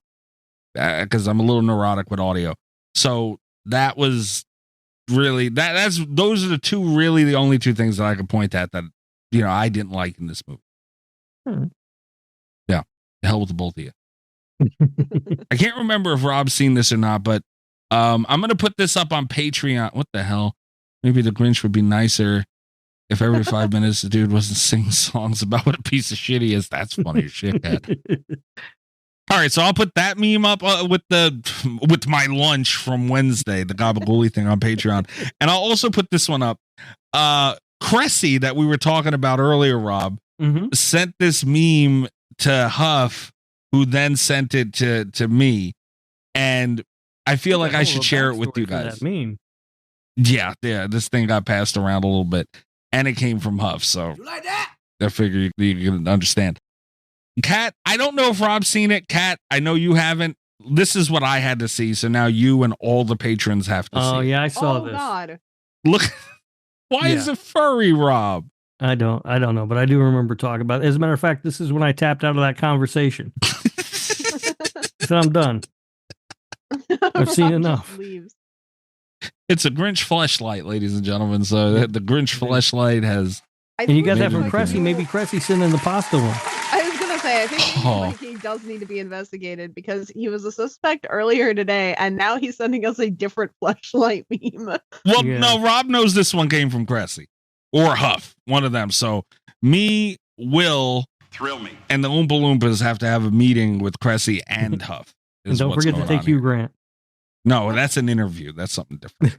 because I'm a little neurotic with audio. So that was really those are the only two things that I could point at that I didn't like in this movie. Yeah, the hell with the both of you. I can't remember if Rob's seen this or not, but I'm going to put this up on Patreon. What the hell? Maybe the Grinch would be nicer if every 5 minutes the dude wasn't singing songs about what a piece of shit he is. That's funny as shit, Cat. All right, so I'll put that meme up with my lunch from Wednesday, the Gabagooli thing on Patreon. And I'll also put this one up. Cressy, that we were talking about earlier, Rob, sent this meme to Huff, who then sent it to me. And I feel What like the I hell should of a share it with backstory you for guys. that meme? Yeah. This thing got passed around a little bit, and it came from Huff, so You like that? I figure you can understand. Kat, I don't know if Rob's seen it. Kat, I know you haven't. This is what I had to see, so now you and all the patrons have to see. Oh yeah, I saw Oh this. God. Look, why is it furry, Rob? I don't know, but I do remember talking about it. As a matter of fact, this is when I tapped out of that conversation. So I'm done. I've seen Rob enough. just leaves. It's a Grinch fleshlight, ladies and gentlemen. So the Grinch fleshlight has. I And you got think that from Maybe- Cressy. Maybe Cressy sent in the pasta one. I was gonna say, I think Oh. like, he does need to be investigated because he was a suspect earlier today, and now he's sending us a different flashlight meme. Well, Yeah. no, Rob knows this one came from Cressy or Huff, one of them. So me, Will, Thrill me. and the Oompa Loompas have to have a meeting with Cressy and Huff. And is don't what's forget to going take on Hugh here. Grant. No, that's an interview. That's something different.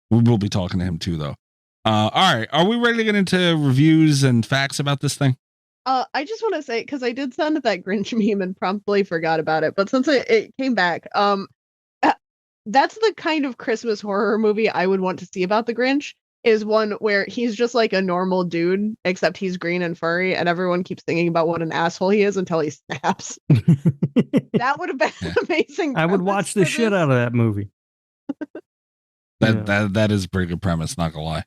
We will be talking to him too, though. All right. Are we ready to get into reviews and facts about this thing? I just want to say, because I did send that Grinch meme and promptly forgot about it, but since it came back, that's the kind of Christmas horror movie I would want to see about the Grinch, is one where he's just like a normal dude, except he's green and furry, and everyone keeps thinking about what an asshole he is until he snaps. That would have been an amazing. I would premise watch for the shit this. out of that movie. That is a pretty good premise, not gonna lie.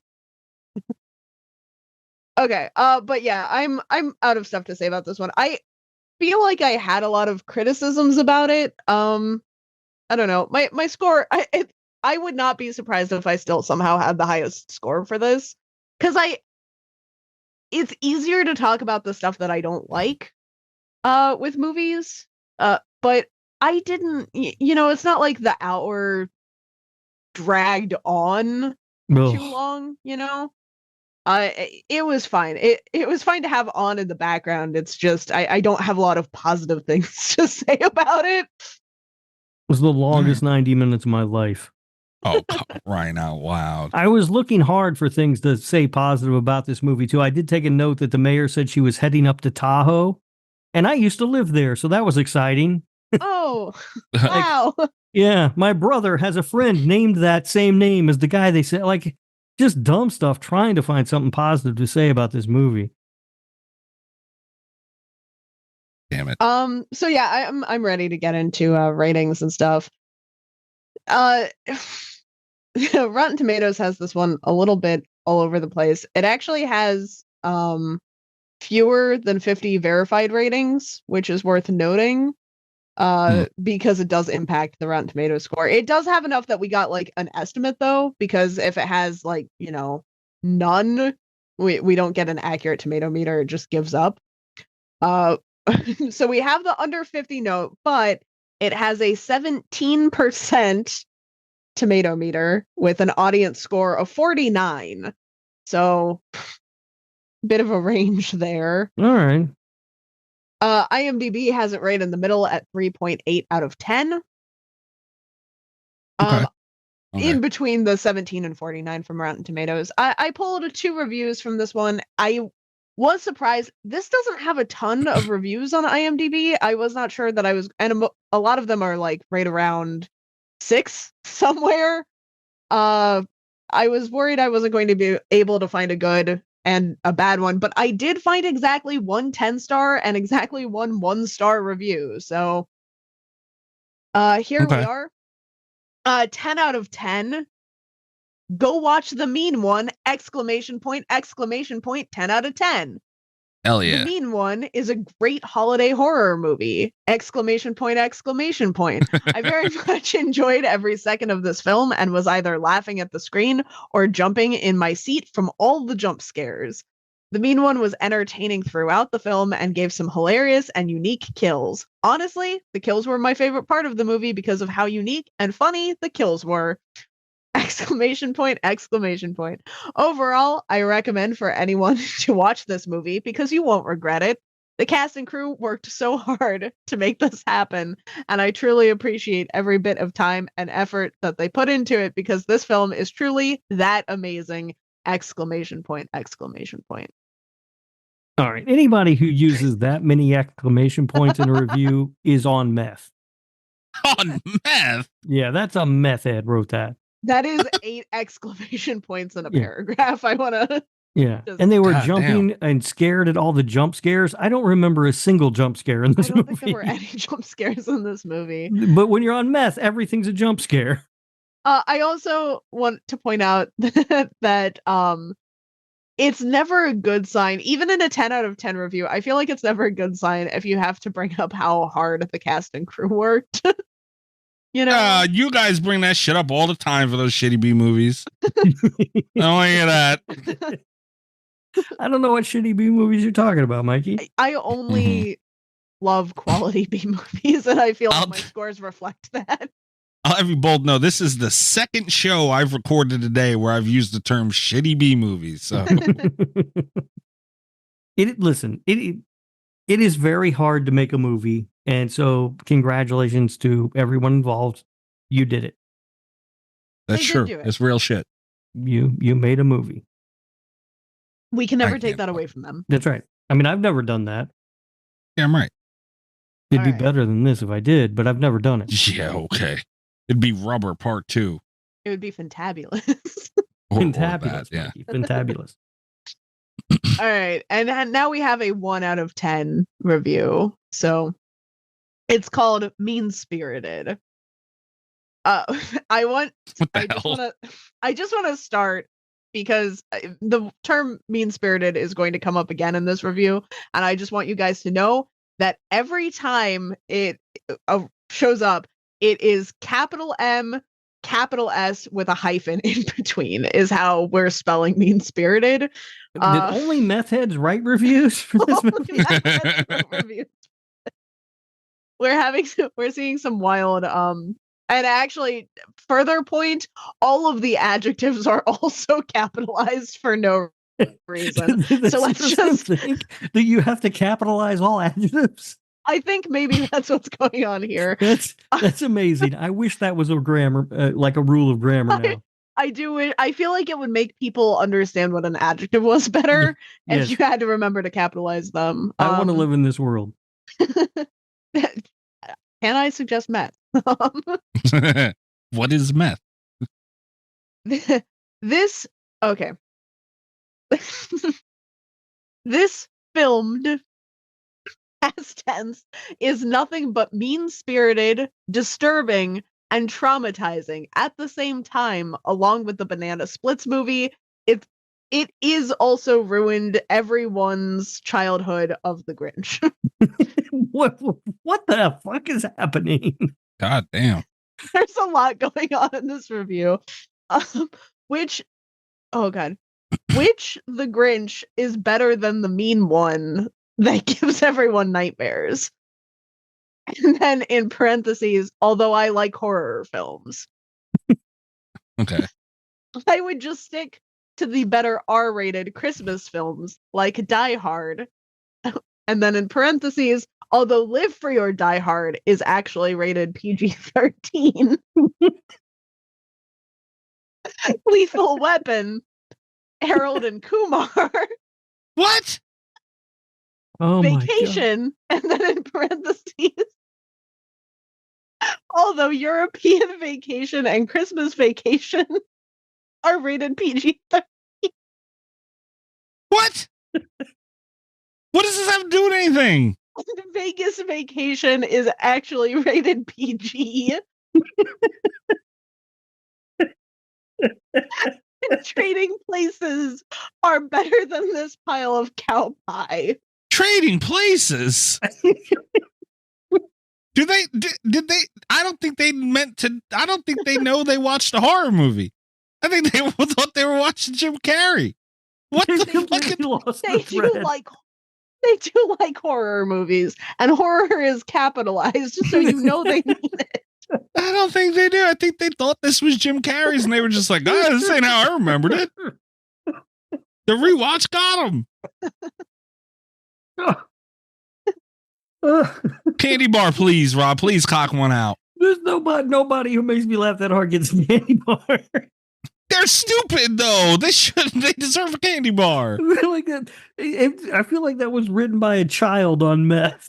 Okay, but yeah, I'm out of stuff to say about this one. I feel like I had a lot of criticisms about it. I don't know. My score, I would not be surprised if I still somehow had the highest score for this, because it's easier to talk about the stuff that I don't like with movies. But I didn't, it's not like the hour dragged on too long, it was fine. It was fine to have on in the background. It's just I don't have a lot of positive things to say about it. It was the longest 90 minutes of my life. Oh, crying out loud. I was looking hard for things to say positive about this movie, too. I did take a note that the mayor said she was heading up to Tahoe, and I used to live there, so that was exciting. Oh, wow. Yeah, my brother has a friend named that same name as the guy they said, like, just dumb stuff, trying to find something positive to say about this movie. Damn it. So yeah, I'm ready to get into ratings and stuff. Rotten Tomatoes has this one a little bit all over the place. It actually has fewer than 50 verified ratings, which is worth noting. Because it does impact the Rotten Tomatoes score. It does have enough that we got like an estimate though, because if it has like, none, we don't get an accurate tomato meter. It just gives up. So we have the under 50 note, but it has a 17% tomato meter with an audience score of 49. So bit of a range there. All right. IMDb has it right in the middle at 3.8 out of 10. Okay. In between the 17 and 49 from Rotten Tomatoes. I pulled 2 reviews from this one. I was surprised. This doesn't have a ton of reviews on IMDb. I was not sure that I was, and a lot of them are like right around 6 somewhere. I was worried I wasn't going to be able to find a good and a bad one, but I did find exactly one 10-star and exactly one 1-star review. So here we are. 10 out of 10. Go watch The Mean One! ! 10 out of 10. Hell The yeah. Mean One is a great holiday horror movie! ! I very much enjoyed every second of this film and was either laughing at the screen or jumping in my seat from all the jump scares. The Mean One was entertaining throughout the film and gave some hilarious and unique kills. Honestly, the kills were my favorite part of the movie because of how unique and funny the kills were! ! Overall, I recommend for anyone to watch this movie because you won't regret it. The cast and crew worked so hard to make this happen, and I truly appreciate every bit of time and effort that they put into it because this film is truly that amazing! ! All right. Anybody who uses that many exclamation points in a review is on meth. On meth. Yeah, that's a meth head wrote that. That is 8 exclamation points in a paragraph. I want to. Yeah, and they were jumping and scared at all the jump scares. I don't remember a single jump scare in this movie. I don't think there were any jump scares in this movie. But when you're on meth, everything's a jump scare. I also want to point out that it's never a good sign, even in a 10 out of 10 review. I feel like it's never a good sign if you have to bring up how hard the cast and crew worked. You know, you guys bring that shit up all the time for those shitty B movies. I don't want to hear that. I don't know what shitty B movies you're talking about, Mikey. I only love quality B movies, and I feel like my scores reflect that. I'll have you both know this is the second show I've recorded today where I've used the term shitty B movies. So it is very hard to make a movie, and so congratulations to everyone involved. You did it. That's true. It's real shit. You made a movie. We can never take that away from them. That's right. I mean, I've never done that. Yeah, I'm right. It'd be better than this if I did, but I've never done it. Yeah, okay. It'd be Rubber Part 2. It would be fantabulous. Fantabulous, yeah. Mikey, fantabulous. All right, and now we have a 1 out of 10 review. So it's called Mean Spirited. I just want to start because the term mean spirited is going to come up again in this review, and I just want you guys to know that every time it shows up, it is capital M, capital S with a hyphen in between is how we're spelling mean spirited. Did only meth heads write reviews for this movie? We're seeing some wild and actually, further point, all of the adjectives are also capitalized for no reason. So let's just think that you have to capitalize all adjectives. I think maybe that's what's going on here. That's amazing. I wish that was a grammar, like a rule of grammar now. I do. I feel like it would make people understand what an adjective was better if you had to remember to capitalize them. I want to live in this world. Can I suggest meth? What is meth? This filmed past tense is nothing but mean-spirited, disturbing, and traumatizing at the same time. Along with the Banana Splits movie, it is also ruined everyone's childhood of the Grinch. What the fuck is happening? God damn. There's a lot going on in this review. Which the Grinch is better than the mean one that gives everyone nightmares? And then in parentheses, although I like horror films. Okay. I would just stick to the better R-rated Christmas films like Die Hard. And then in parentheses, although Live Free or Die Hard is actually rated PG-13. Lethal Weapon, Harold and Kumar. What? Oh, Vacation, and then in parentheses, although European Vacation and Christmas Vacation are rated PG-13. What? What does this have to do with anything? Vegas Vacation is actually rated PG. Trading Places are better than this pile of cow pie. Trading Places? Did they? I don't think they know they watched a horror movie. I think they thought they were watching Jim Carrey. What the fuck? They do like horror movies, and horror is capitalized, so you know they mean it. I don't think they do. I think they thought this was Jim Carrey's, and they were just like, "Oh, this ain't how I remembered it." The rewatch got them. Candy bar, please, Rob. Please cock one out. There's nobody who makes me laugh that hard gets a candy bar. They're stupid, though. They deserve a candy bar. Like that. I feel like that was written by a child on meth.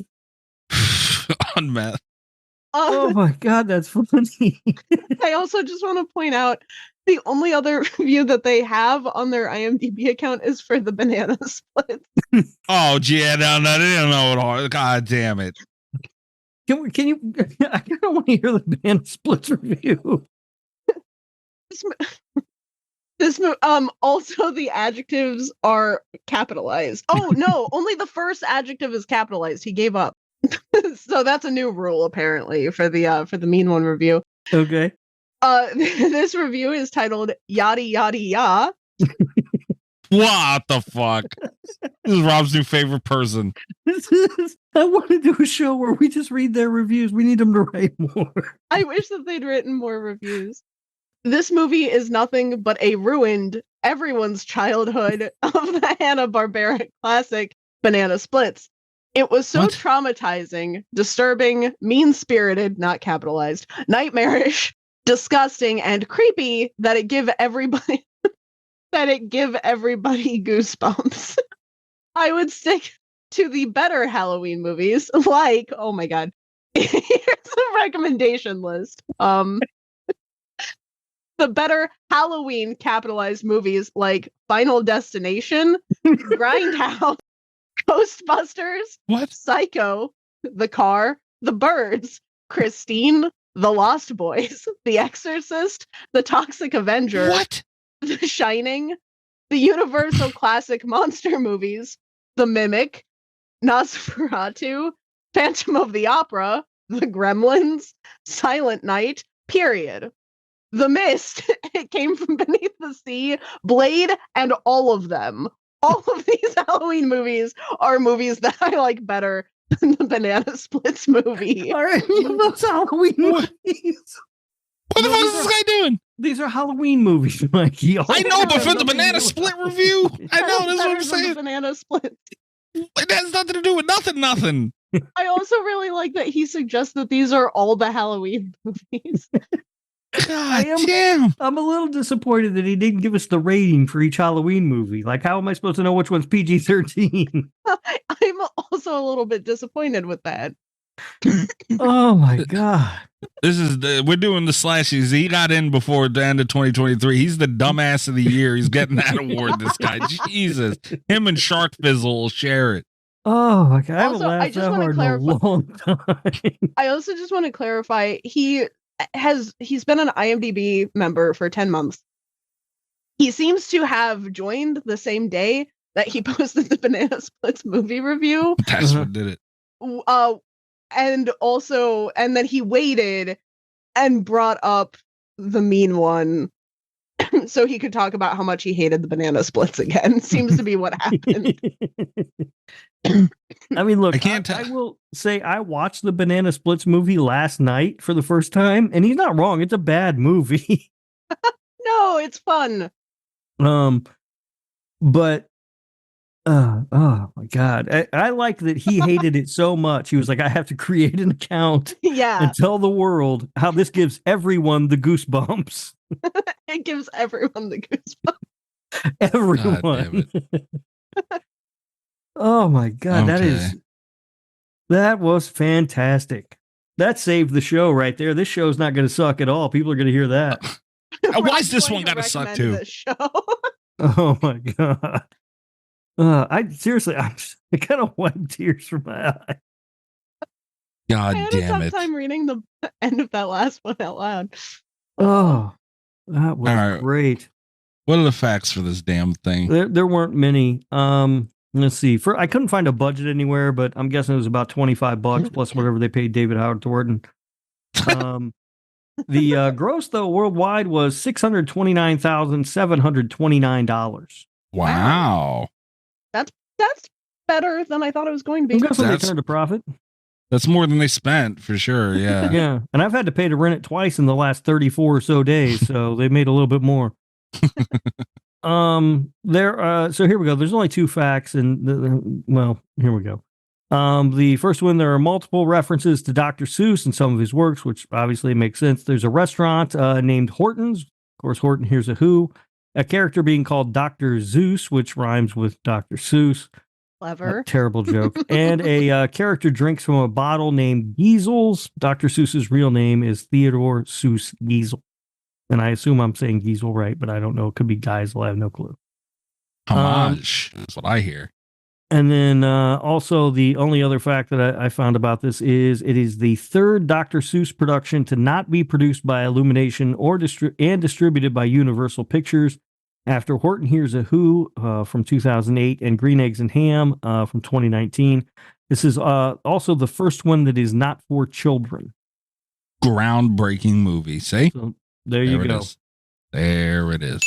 On meth. Oh my God, that's funny. I also just want to point out the only other review that they have on their IMDb account is for the banana splits. Oh, yeah, no, they don't know it all. God damn it. Can you? I kind of want to hear the banana splits review. Also the adjectives are capitalized. Oh no, only the first adjective is capitalized. He gave up. So that's a new rule apparently for the mean one review. Okay. This review is titled Yada Yada Ya. What the fuck? This is Rob's new favorite person. I want to do a show where we just read their reviews. We need them to write more. I wish that they'd written more reviews. This movie is nothing but a ruined everyone's childhood of the Hanna-Barbera classic Banana Splits. It was so traumatizing, disturbing, mean-spirited, not capitalized, nightmarish, disgusting, and creepy that it give everybody goosebumps. I would stick to the better Halloween movies, like, oh my God, here's a recommendation list. The better Halloween capitalized movies like Final Destination, Grindhouse, Ghostbusters, Psycho, The Car, The Birds, Christine, The Lost Boys, The Exorcist, The Toxic Avenger, The Shining, the Universal Classic Monster movies, The Mimic, Nosferatu, Phantom of the Opera, The Gremlins, Silent Night, period. The Mist, It Came from Beneath the Sea, Blade, and all of them. All of these Halloween movies are movies that I like better than the Banana Splits movie. All right, those Halloween movies. What the fuck is this guy doing? These are Halloween movies, Mikey. I know, but for the Banana Split review, I know, that's what I'm saying. Banana Split. It has nothing to do with nothing. I also really like that he suggests that these are all the Halloween movies. God damn. I'm a little disappointed that he didn't give us the rating for each Halloween movie. Like, how am I supposed to know which one's PG-13? I'm also a little bit disappointed with that. Oh my God. We're doing the slashies. He got in before the end of 2023. He's the dumbass of the year. He's getting that award, this guy. Jesus. Him and Shark Fizzle will share it. Oh my God. I haven't Also, I laughed just that want to hard in a clarify. long time. I also just want to clarify. He's been an IMDb member for 10 months. He seems to have joined the same day that he posted the Banana Splits movie review. That's what did it. And then he waited and brought up the mean one so he could talk about how much he hated the Banana Splits again. Seems to be what happened. I mean, look, I will say I watched the Banana Splits movie last night for the first time, and he's not wrong. It's a bad movie. No, it's fun. But oh my God. I like that he hated it so much. He was like, I have to create an account and tell the world how this gives everyone the goosebumps. It gives everyone the goosebumps. Everyone. Oh my God. Okay. That was fantastic. That saved the show right there. This show's not going to suck at all. People are going to hear that. Why is this one got to suck too? Oh my God. I kind of wiped tears from my eye. God I had damn a it. tough time reading the end of that last one out loud. Oh, that was great. What are the facts for this damn thing? There weren't many. Let's see. I couldn't find a budget anywhere, but I'm guessing it was about $25 plus whatever they paid David Howard Thornton. The gross though worldwide was $629,729. Wow. That's better than I thought it was going to be. I'm guessing they turned a profit. That's more than they spent for sure. Yeah. Yeah. And I've had to pay to rent it twice in the last 34 or so days. So they made a little bit more. So here we go. There's only two facts and here we go. The first one, there are multiple references to Dr. Seuss in some of his works, which obviously makes sense. There's a restaurant named Horton's. Of course, Horton Hears a Who. A character being called Dr. Zeus, which rhymes with Dr. Seuss. Clever. Terrible joke. And a character drinks from a bottle named Giesels. Dr. Seuss's real name is Theodore Seuss Giesel. And I assume I'm saying Giesel right, but I don't know. It could be Geisel. I have no clue. Homage. That's what I hear. And then also the only other fact that I found about this is it is the third Dr. Seuss production to not be produced by Illumination or distributed by Universal Pictures after Horton Hears a Who from 2008 and Green Eggs and Ham from 2019. This is also the first one that is not for children. Groundbreaking movie. See? So there you go. There it is.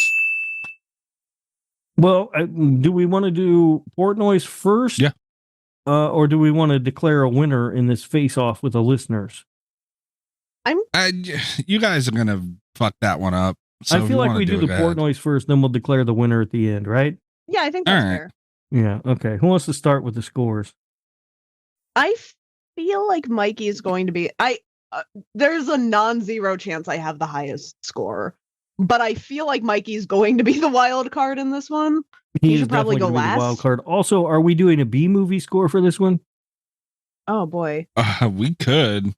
Well, do we want to do Portnoy's first? Yeah. Or do we want to declare a winner in this face-off with the listeners? You guys are going to fuck that one up. So I feel like we do the Portnoy's first, then we'll declare the winner at the end, right? Yeah, I think that's fair. Yeah, okay. Who wants to start with the scores? I feel like Mikey is going to be... there's a non-zero chance I have the highest score. But I feel like Mikey's going to be the wild card in this one. He should probably go last. Wild card. Also, are we doing a B movie score for this one? Oh boy, we could.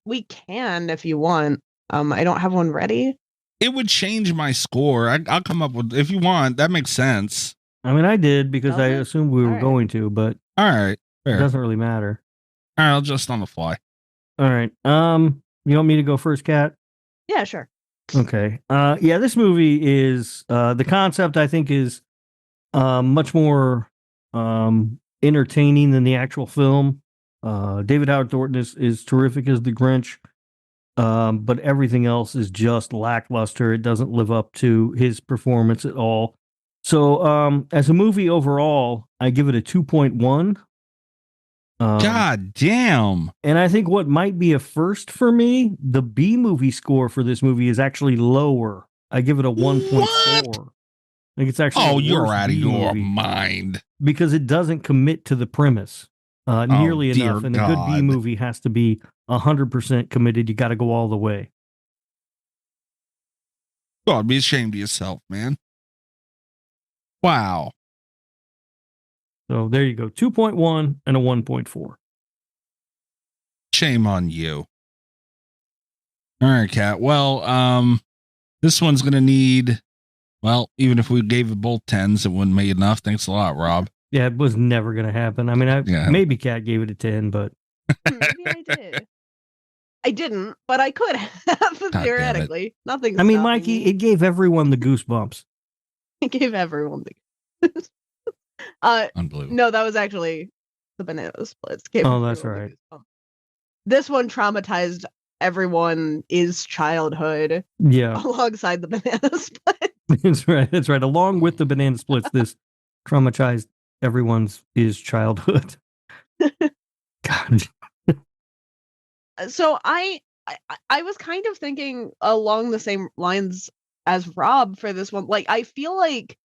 We can if you want. I don't have one ready. It would change my score. I'll come up with if you want. That makes sense. I mean, I did because I assumed we were going to, but all right, fair. It doesn't really matter. All right, I'll just on the fly. All right. You want me to go first, Kat? Yeah, sure. Okay. Yeah, this movie is the concept I think is much more entertaining than the actual film. David Howard Thornton is terrific as the Grinch, but everything else is just lackluster. It doesn't live up to his performance at all. So as a movie overall, I give it a 2.1. God damn. And I think what might be a first for me, the B movie score for this movie is actually lower. I give it a 1.4. I think it's actually you're out of your mind. Because it doesn't commit to the premise nearly enough. And a good B movie has to be 100% committed. You got to go all the way. God, be ashamed of yourself, man. Wow. So there you go. 2.1 and a 1.4. Shame on you. All right, Kat. Well, this one's going to need, well, even if we gave it both 10s, it wouldn't make enough. Thanks a lot, Rob. Yeah, it was never going to happen. I mean, maybe Kat gave it a 10, but. Maybe I did. I didn't, but I could have, theoretically. Nothing. I mean, Mikey, it gave everyone the goosebumps. It gave everyone the Unbelievable. No, that was actually the banana splits. Oh, that's right. This one traumatized everyone's childhood. Yeah. Alongside the banana split. That's right. That's right. Along with the banana splits, this traumatized everyone's childhood. God. So I was kind of thinking along the same lines as Rob for this one. Like, I feel like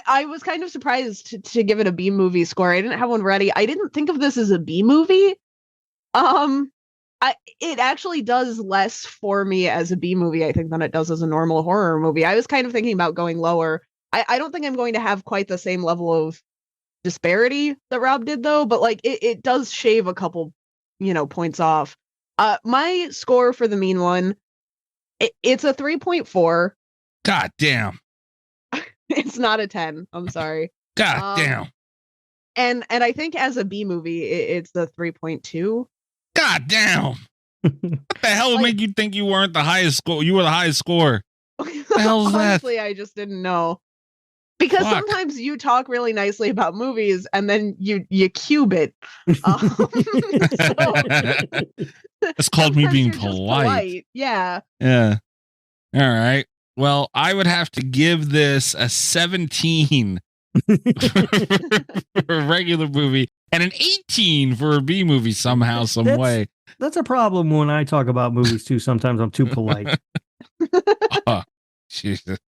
I was kind of surprised to give it a B movie score. I didn't have one ready. I didn't think of this as a B movie. It actually does less for me as a B movie, I think, than it does as a normal horror movie. I was kind of thinking about going lower. I don't think I'm going to have quite the same level of disparity that Rob did, though. But like, it does shave a couple, points off. My score for the mean one, it's a 3.4. God damn. It's not a 10. I'm sorry. God damn. And I think as a B movie, it's the 3.2. God damn. What the hell would make you think you weren't the highest score? You were the highest score. What the hell is that? Honestly, I just didn't know. Because sometimes you talk really nicely about movies and then you cube it. That's called me being polite. Yeah. Yeah. All right. Well, I would have to give this a 17 for a regular movie and an 18 for a B movie somehow, some way. That's a problem when I talk about movies too. Sometimes I'm too polite. Oh, Jesus.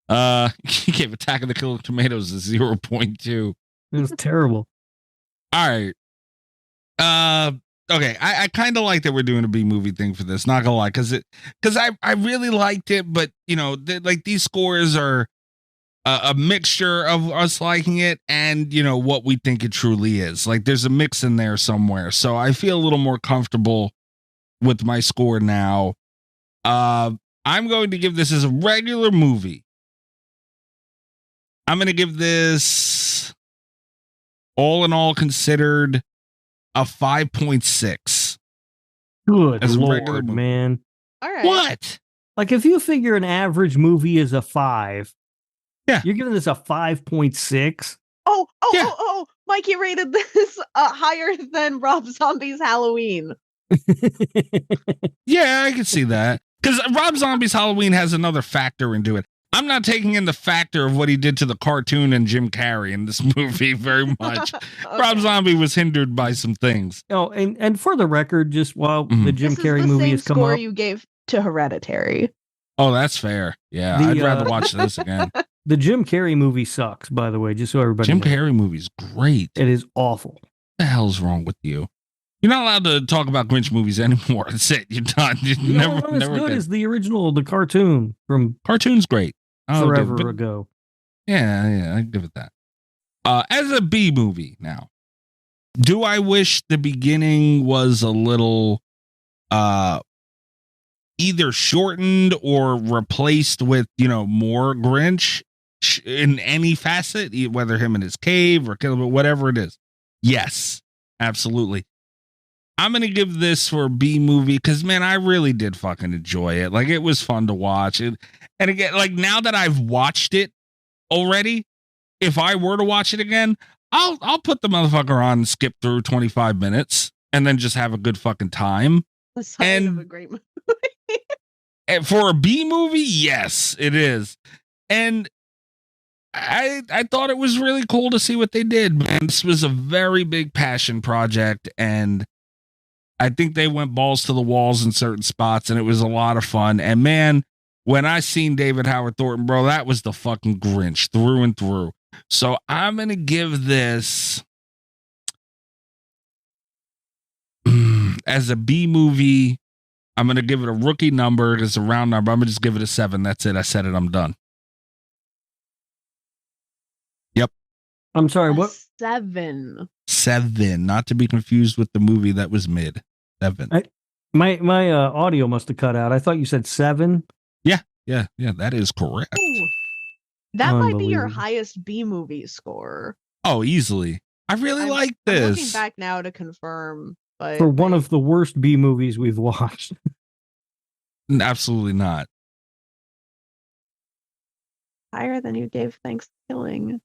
You gave Attack of the Killer Tomatoes a 0.2. It was terrible. All right. Okay, I kind of like that we're doing a B movie thing for this. Not gonna lie, because I really liked it, but like these scores are a mixture of us liking it and, you know, what we think it truly is. Like there's a mix in there somewhere. So I feel a little more comfortable with my score now. I'm going to give this as a regular movie. I'm going to give this, all in all considered, a 5.6. Good Lord, man. All right. What? Like if you figure an average movie is a 5, yeah, you're giving this a 5.6. Oh, Mikey rated this higher than Rob Zombie's Halloween. Yeah, I can see that. Because Rob Zombie's Halloween has another factor into it. I'm not taking in the factor of what he did to the cartoon and Jim Carrey in this movie very much. Okay. Rob Zombie was hindered by some things. Oh, and for the record, just while the Jim Carrey movie has come up. Score you gave to Hereditary. Oh, that's fair. Yeah, I'd rather watch this again. The Jim Carrey movie sucks, by the way, just so everybody Jim knows. Carrey movie's great. It is awful. What the hell's wrong with you? You're not allowed to talk about Grinch movies anymore. That's it. You're done. Not as good as the original, the cartoon from Cartoon's great. Forever ago. Yeah, I give it that. As a B movie now, do I wish the beginning was a little either shortened or replaced with, you know, more Grinch in any facet, whether him in his cave or whatever it is? Yes, absolutely. I'm going to give this for a B movie because, man, I really did fucking enjoy it. Like, it was fun to watch. And again, like, now that I've watched it already, if I were to watch it again, I'll put the motherfucker on and skip through 25 minutes and then just have a good fucking time. The sign of a great movie. And for a B movie, yes, it is. And I thought it was really cool to see what they did, man. This was a very big passion project, and I think they went balls to the walls in certain spots, and it was a lot of fun. And man, when I seen David Howard Thornton, bro, that was the fucking Grinch through and through. So I'm going to give this as a B movie. I'm going to give it a rookie number. It's a round number. I'm going to just give it a 7. That's it. I said it. I'm done. Yep. I'm sorry. What? 7. 7. Not to be confused with the movie that was mid. 7. My audio must have cut out. I thought you said 7. Yeah. That is correct. Ooh, that might be your highest B movie score. Oh, easily. I really like this. I'm looking back now to confirm. But for one of the worst B movies we've watched. Absolutely not. Higher than you gave Thanksgiving.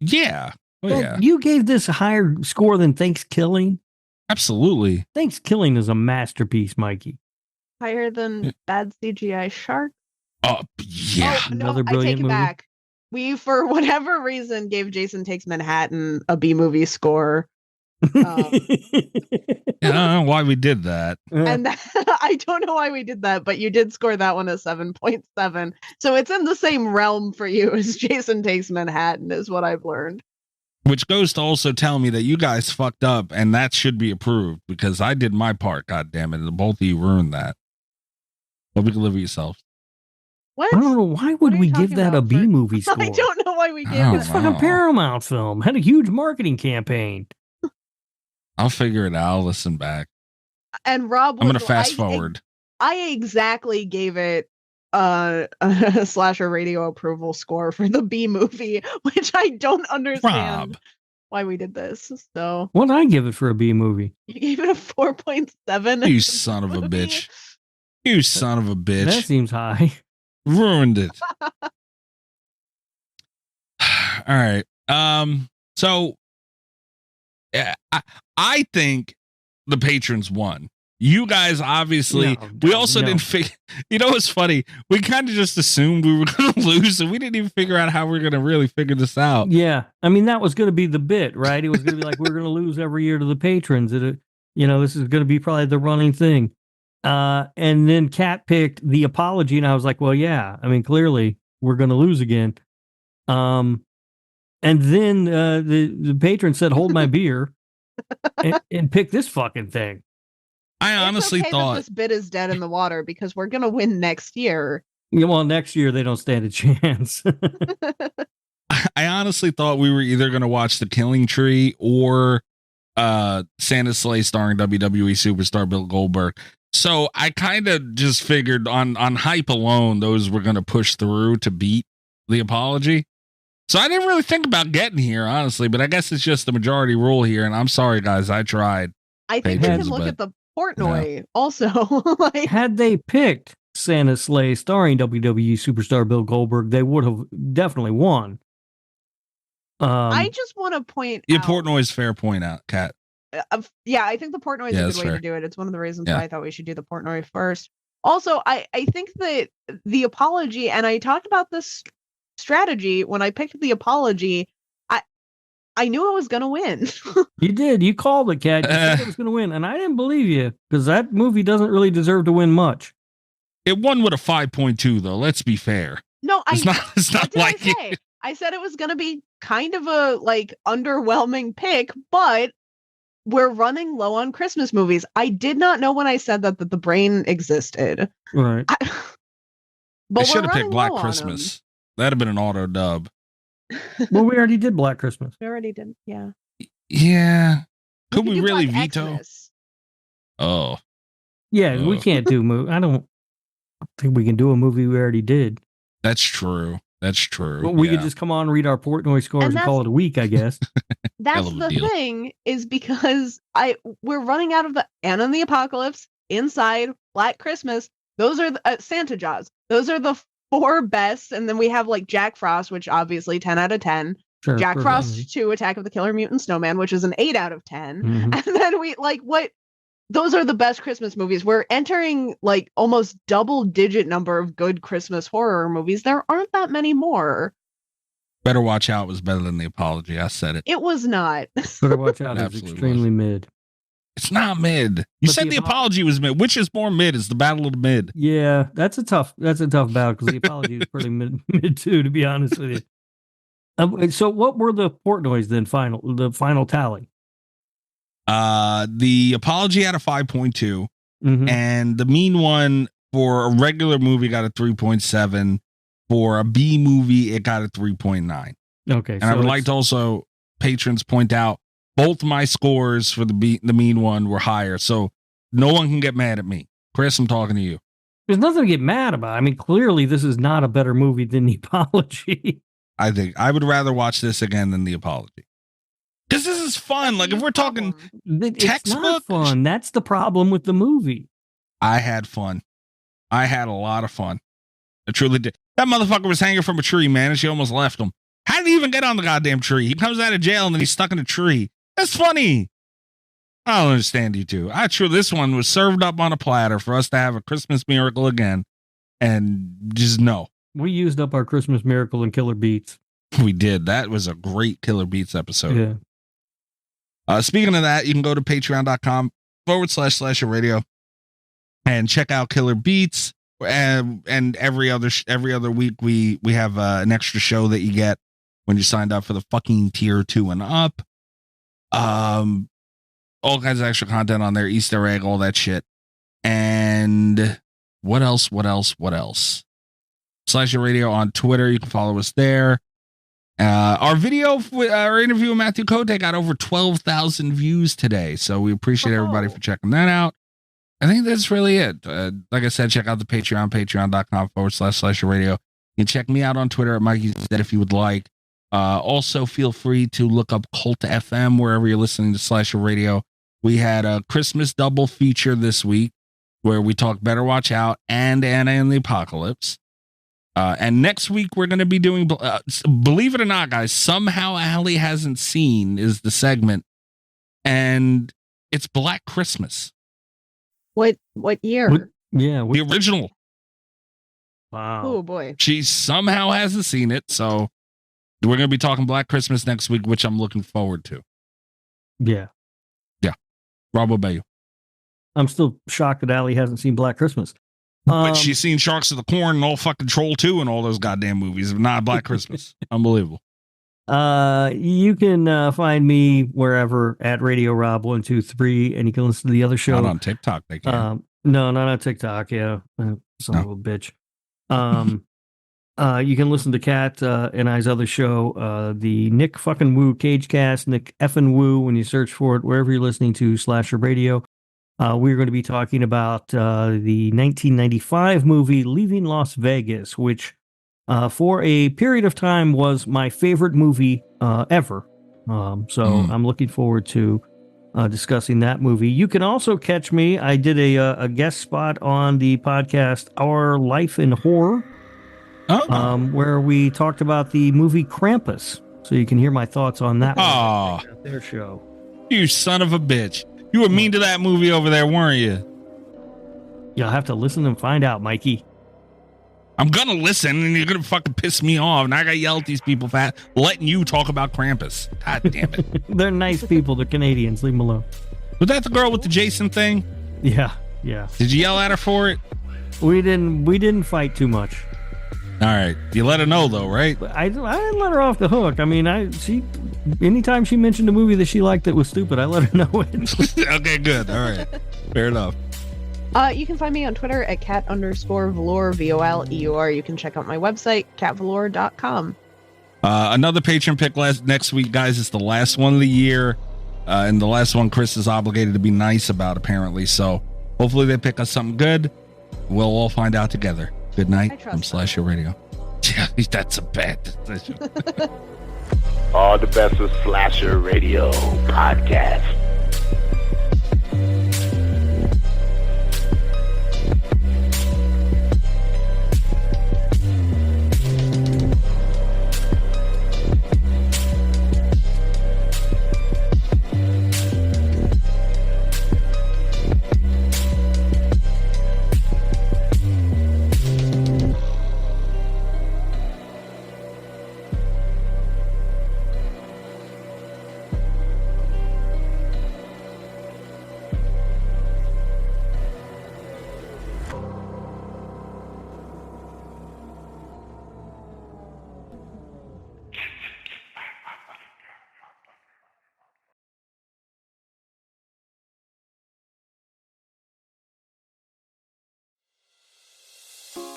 Yeah. Yeah. You gave this a higher score than Thanksgiving? Absolutely. Thanksgiving is a masterpiece, Mikey. Higher than Bad CGI Shark? Oh, yeah. Oh, no, another brilliant movie. Back. We, for whatever reason, gave Jason Takes Manhattan a B movie score. I don't know why we did that. And I don't know why we did that, but you did score that one a 7.7. So it's in the same realm for you as Jason Takes Manhattan, is what I've learned. Which goes to also tell me that you guys fucked up, and that should be approved because I did my part. God damn it! And both of you ruined that. But we can live with yourselves. What? I don't know. Why would we give that a B movie score? I don't know why we gave it. It's fucking Paramount film. Had a huge marketing campaign. I'll figure it out. I'll listen back. And Rob, I'm going to fast forward. I exactly gave it a slasher radio approval score for the B movie, which I don't understand why we did this. So what did I give it for a B movie? You gave it a 4.7. You son of a bitch. You son of a bitch. That seems high. Ruined it. All right. So yeah, I think the patrons won. You guys obviously, we also didn't figure, you know what's funny? We kind of just assumed we were going to lose, and we didn't even figure out how we were going to really figure this out. Yeah. I mean, that was going to be the bit, right? It was going to be like, we're going to lose every year to the patrons. This is going to be probably the running thing. And then Kat picked the apology, and I was like, well, yeah, I mean, clearly we're going to lose again. And then the patron said, hold my beer and pick this fucking thing. I honestly thought this bit is dead in the water because we're going to win next year. Yeah, well, next year they don't stand a chance. I honestly thought we were either going to watch The Killing Tree or Santa's Sleigh starring WWE superstar Bill Goldberg. So I kind of just figured on hype alone, those were going to push through to beat The Apology. So I didn't really think about getting here, honestly, but I guess it's just the majority rule here. And I'm sorry, guys, I tried. I think we can look at the Portnoy also. Like, had they picked Santa's Sleigh starring WWE superstar Bill Goldberg, they would have definitely won. I just want to point out. Portnoy's fair point out, Kat. Yeah, I think the Portnoy is a good way to do it. It's one of the reasons why I thought we should do the Portnoy first. Also, I think that the Apology, and I talked about this strategy when I picked the Apology, I knew I was going to win. You did. You called it, Kat. You said it was going to win, and I didn't believe you because that movie doesn't really deserve to win much. It won with a 5.2, though. Let's be fair. No, it's not like I said it was going to be kind of a underwhelming pick, but we're running low on Christmas movies. I did not know when I said that the brain existed. Right. But I should have picked Black Christmas. That'd have been an auto dub. Well, we already did Black Christmas. We already did, yeah. Yeah. Could we really Black veto? Xmas. Oh. Yeah, we can't do movie. I don't think we can do a movie we already did. That's true. That's true. Well, we could just come on, read our Portnoy scores and call it a week, I guess. That's the thing, is because we're running out of the Anna and the Apocalypse, Inside, Black Christmas. Those are the Santa Jaws. Those are the 4 best, and then we have Jack Frost, which obviously 10 out of 10. Sure, Jack Frost 2, Attack of the Killer Mutant Snowman, which is an 8 out of 10. Mm-hmm. And then we those are the best Christmas movies. We're entering almost double-digit number of good Christmas horror movies. There aren't that many more. Better Watch Out was better than The Apology. I said it. It was not. Better Watch Out is extremely mid. It's not mid. You said The Apology was mid. Which is more mid? It's the battle of the mid. Yeah, that's a tough battle because The Apology is pretty mid too, to be honest with you. So what were the Portnoys then? The final tally. The Apology had a 5.2, and the Mean One for a regular movie got a 3.7. For a B movie, it got a 3.9. Okay, and I would like to also patrons point out both my scores for the Mean One were higher, so no one can get mad at me. Chris, I'm talking to you. There's nothing to get mad about. I mean, clearly this is not a better movie than The Apology. I think I would rather watch this again than The Apology. Because this is fun. If we're talking textbook, it's not fun. That's the problem with the movie. I had fun. I had a lot of fun. I truly did. That motherfucker was hanging from a tree, man, and she almost left him. How did he even get on the goddamn tree? He comes out of jail and then he's stuck in a tree. That's funny. I don't understand you two. This one was served up on a platter for us to have a Christmas miracle again. And just no. We used up our Christmas miracle and Killer Beats. We did. That was a great Killer Beats episode. Yeah. Speaking of that, you can go to patreon.com/radio and check out Killer Beats. And every other week we have an extra show that you get when you signed up for the fucking tier 2 and up. All kinds of extra content on there, Easter egg, all that shit. And what else? /radio on Twitter. You can follow us there. Our video, our interview with Matthew Cote got over 12,000 views today. So we appreciate everybody for checking that out. I think that's really it. Like I said, check out the Patreon, patreon.com/radio. You can check me out on Twitter at Mikey Zed if you would like. Also, feel free to look up Cult FM wherever you're listening to /radio. We had a Christmas double feature this week where we talked Better Watch Out and Anna and the Apocalypse. And next week we're going to be doing, believe it or not, guys, Somehow Allie Hasn't Seen is the segment, and it's Black Christmas. What year? The original. Wow. Oh boy. She somehow hasn't seen it, so we're going to be talking Black Christmas next week, which I'm looking forward to. Yeah. Rob, what about you? I'm still shocked that Allie hasn't seen Black Christmas. But she's seen Sharks of the Corn and all fucking Troll 2 and all those goddamn movies, not Black Christmas. Unbelievable. You can find me wherever at Radio Rob 123, and you can listen to the other show. Not on TikTok, they can. No, not on TikTok. Yeah, son of a bitch. You can listen to Kat and I's other show, the Nick fucking Woo Cagecast, Nick effing Woo, when you search for it, wherever you're listening to Slasher Radio. We're going to be talking about the 1995 movie Leaving Las Vegas, which for a period of time was my favorite movie ever. I'm looking forward to discussing that movie. You can also catch me. I did a guest spot on the podcast Our Life in Horror, where we talked about the movie Krampus. So you can hear my thoughts on that. Their show. You son of a bitch. You were mean to that movie over there, weren't you? You'll have to listen and find out, Mikey. I'm gonna listen, and you're gonna fucking piss me off. And I gotta yell at these people for letting you talk about Krampus. God damn it. They're nice people. They're Canadians. Leave them alone. Was that the girl with the Jason thing? Yeah. Did you yell at her for it? We didn't fight too much. All right. You let her know, though, right? I didn't let her off the hook. I mean, anytime she mentioned a movie that she liked that was stupid, I let her know it. Okay, good. All right. Fair enough. You can find me on Twitter at cat_velour, VOLEUR. You can check out my website, catvelour.com. Another patron pick next week, guys. It's the last one of the year. And the last one Chris is obligated to be nice about, apparently. So hopefully they pick us something good. We'll all find out together. Good night from Slasher Radio. Yeah, that's a bad decision. All the best of Slasher Radio podcast.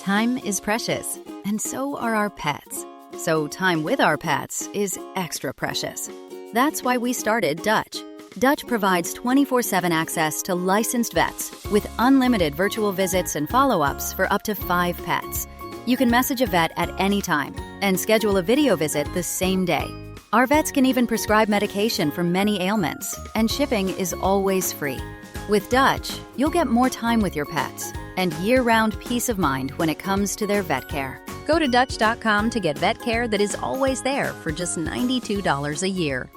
Time is precious, and so are our pets. So time with our pets is extra precious. That's why we started Dutch. Dutch provides 24/7 access to licensed vets with unlimited virtual visits and follow-ups for up to 5 pets. You can message a vet at any time and schedule a video visit the same day. Our vets can even prescribe medication for many ailments, and shipping is always free. With Dutch, you'll get more time with your pets and year-round peace of mind when it comes to their vet care. Go to Dutch.com to get vet care that is always there for just $92 a year.